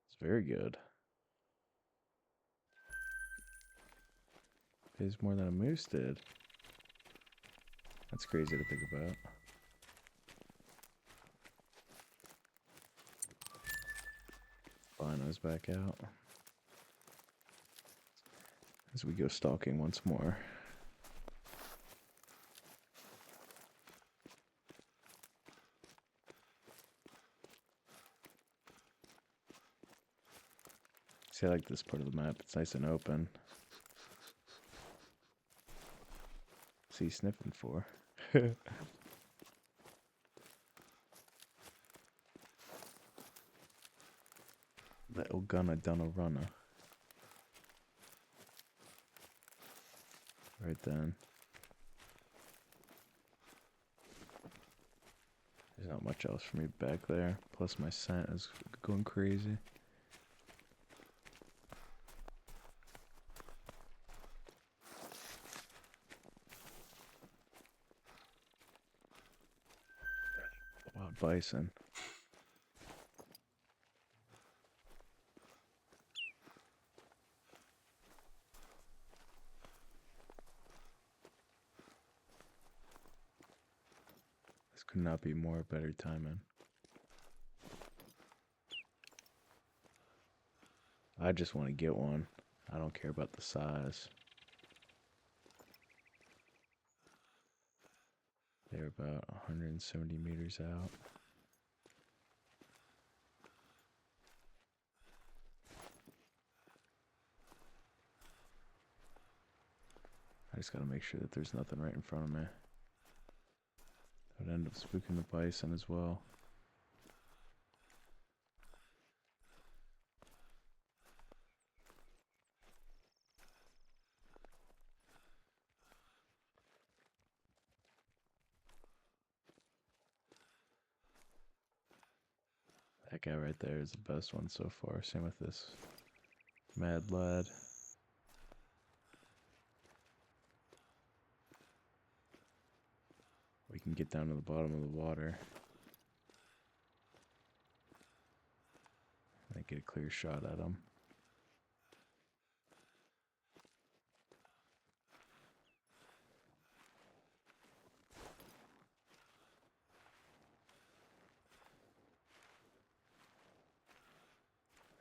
It's very good. Pays more than a moose did. That's crazy to think about. Lino's back out. As we go stalking once more. See, I like this part of the map. It's nice and open. What's he sniffing for? Little gunna donna runner. Right then. There's not much else for me back there. Plus my scent is going crazy. Wild bison. This could not be more better timing. I just want to get one. I don't care about the size. They're about 170 meters out. I just gotta make sure that there's nothing right in front of me. I would end up spooking the bison as well. That guy right there is the best one so far. Same with this mad lad. We can get down to the bottom of the water and get a clear shot at him.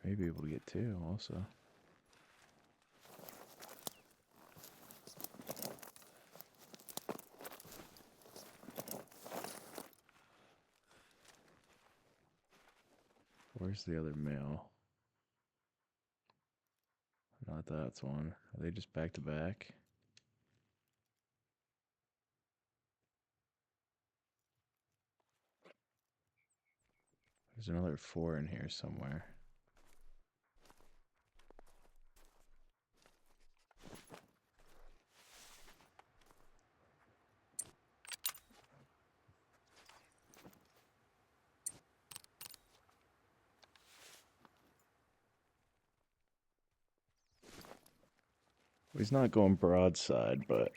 Maybe able to get two also. Where's the other male? Not that's one. Are they just back to back? There's another 4 in here somewhere. He's not going broadside, but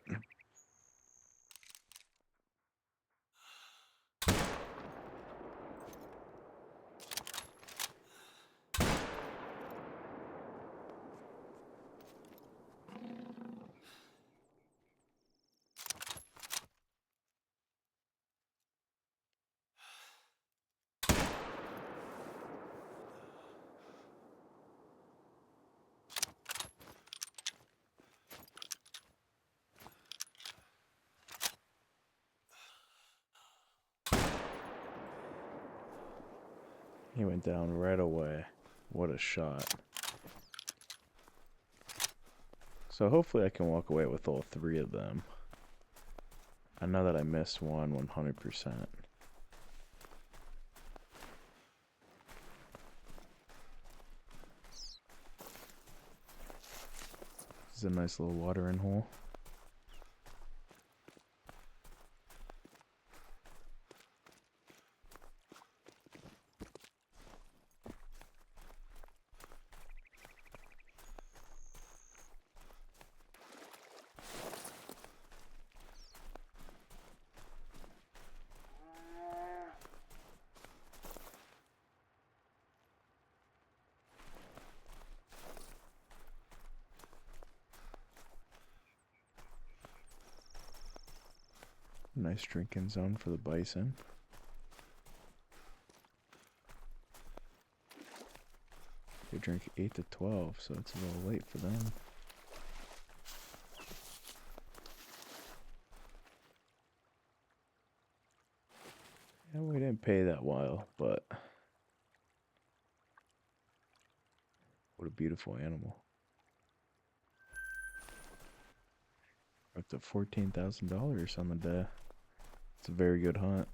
he went down right away. What a shot. So hopefully I can walk away with all 3 of them. I know that I missed one 100%. This is a nice little watering hole. Nice drinking zone for the bison. They drink 8 to 12, so it's a little late for them. Yeah, we didn't pay that well, but what a beautiful animal. Up to $14,000 on the day. It's a very good hunt.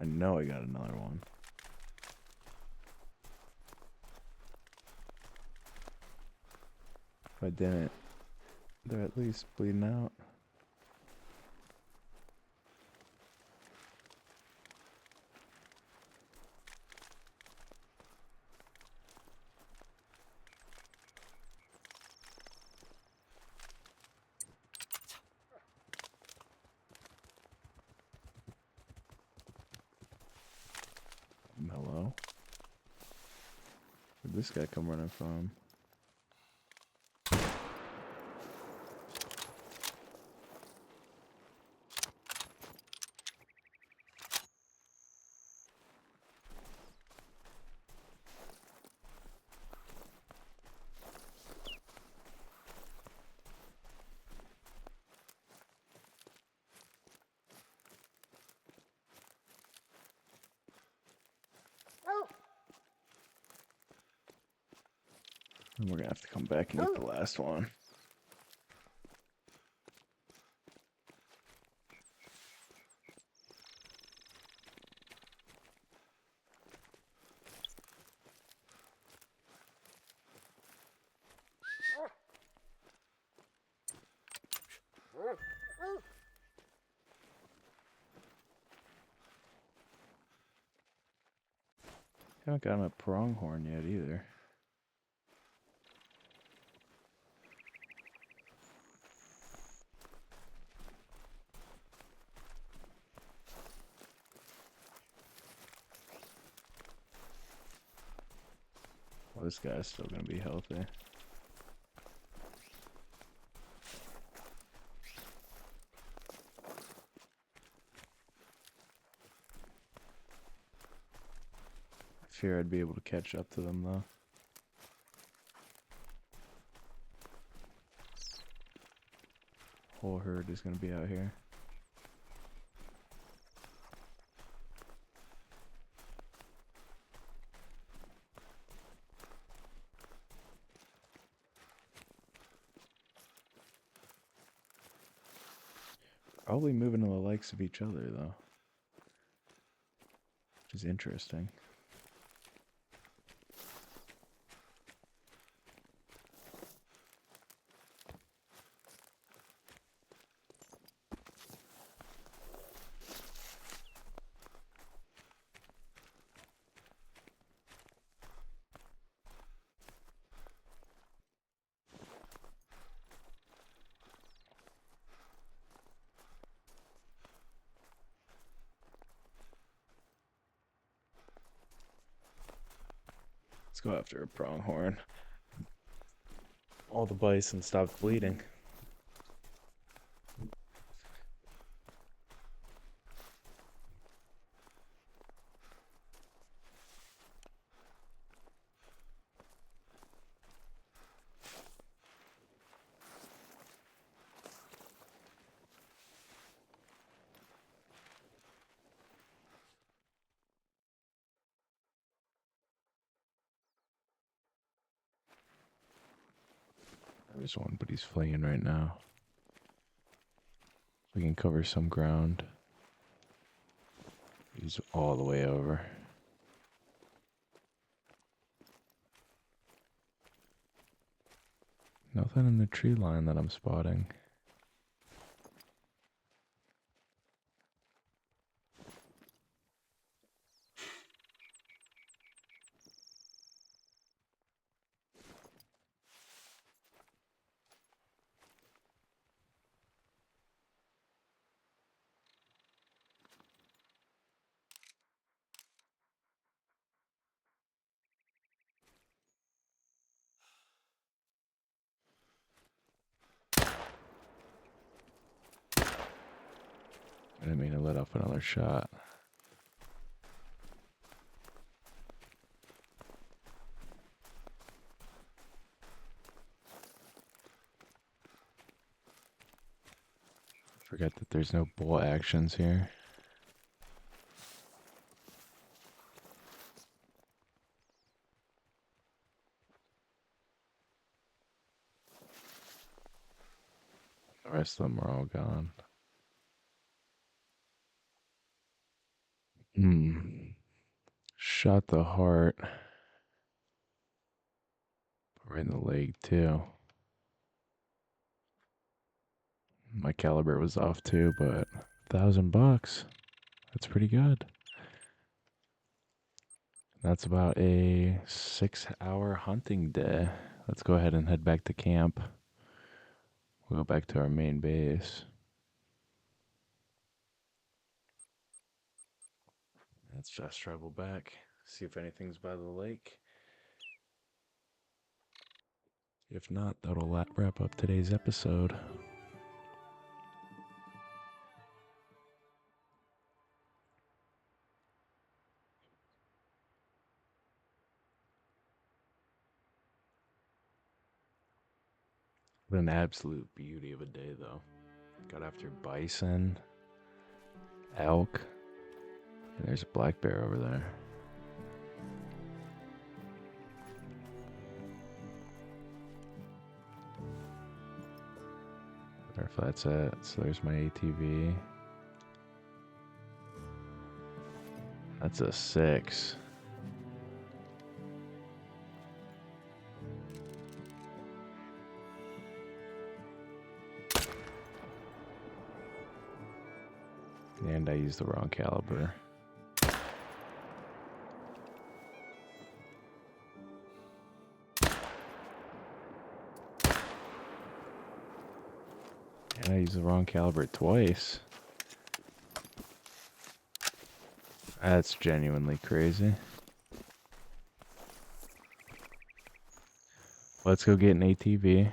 I know I got another one. If I didn't, they're at least bleeding out. Hello? Where'd this guy come running from? And we're gonna have to come back and get the last one. Haven't gotten a pronghorn yet either. Well, this guy's still gonna be healthy. I fear I'd be able to catch up to them though. Whole herd is gonna be out here. Probably moving to the likes of each other though, which is interesting. Let's go after a pronghorn. All the bison stopped bleeding. There's one, but he's fleeing right now. We can cover some ground. He's all the way over. Nothing in the tree line that I'm spotting. Didn't mean to let off another shot. Forgot that there's no bull actions here. The rest of them are all gone. Shot the heart. Right in the leg, too. My caliber was off, too, but $1,000. That's pretty good. That's about a 6-hour hunting day. Let's go ahead and head back to camp. We'll go back to our main base. Let's just travel back, see if anything's by the lake. If not, that'll wrap up today's episode. What an absolute beauty of a day, though. Got after bison, elk, and there's a black bear over there. Wonder if that's it. So there's my ATV. That's a 6. And I used the wrong caliber. And I used the wrong caliber twice. That's genuinely crazy. Let's go get an ATV.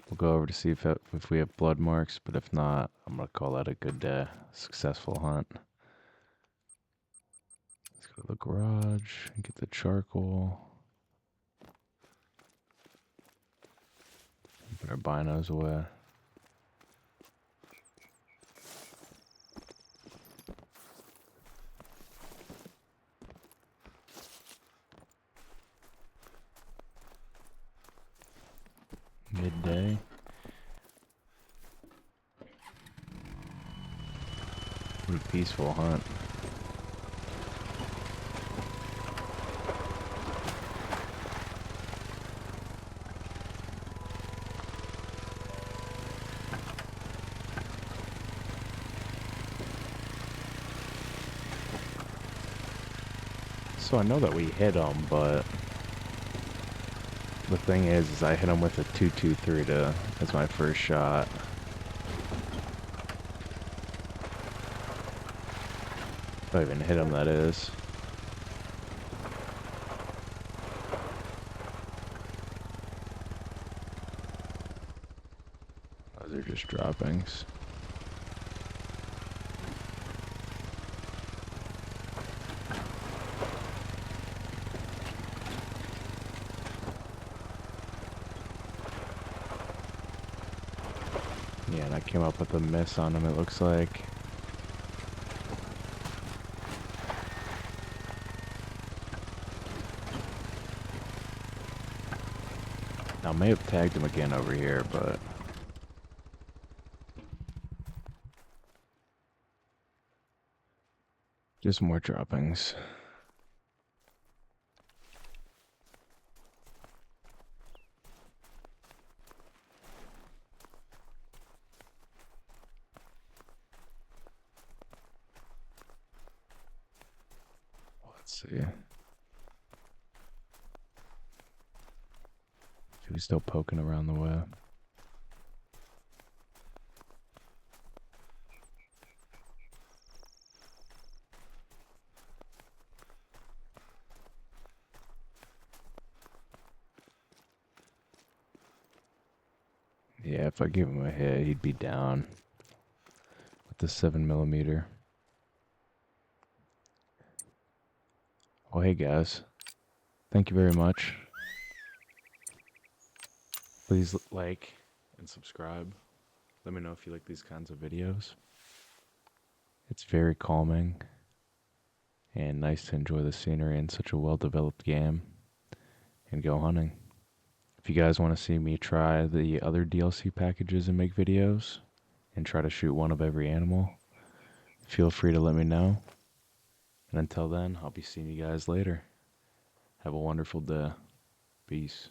We'll go over to see if we have blood marks, but if not, I'm going to call that a good, successful hunt. Let's go to the garage and get the charcoal. Put our binos away. Midday. What a peaceful hunt. So I know that we hit him, but the thing is I hit him with a 223 as my first shot. If I even hit him, that is. Those are just droppings. Yeah, and I came up with a miss on him, it looks like. I may have tagged him again over here, but just more droppings. Let's see. He's still poking around the web. Yeah, if I give him a hit, he'd be down. with the 7mm. Well, hey guys, thank you very much. Please like and subscribe. Let me know if you like these kinds of videos. It's very calming and nice to enjoy the scenery in such a well-developed game and go hunting. If you guys want to see me try the other DLC packages and make videos and try to shoot one of every animal, feel free to let me know. And until then, I'll be seeing you guys later. Have a wonderful day. Peace.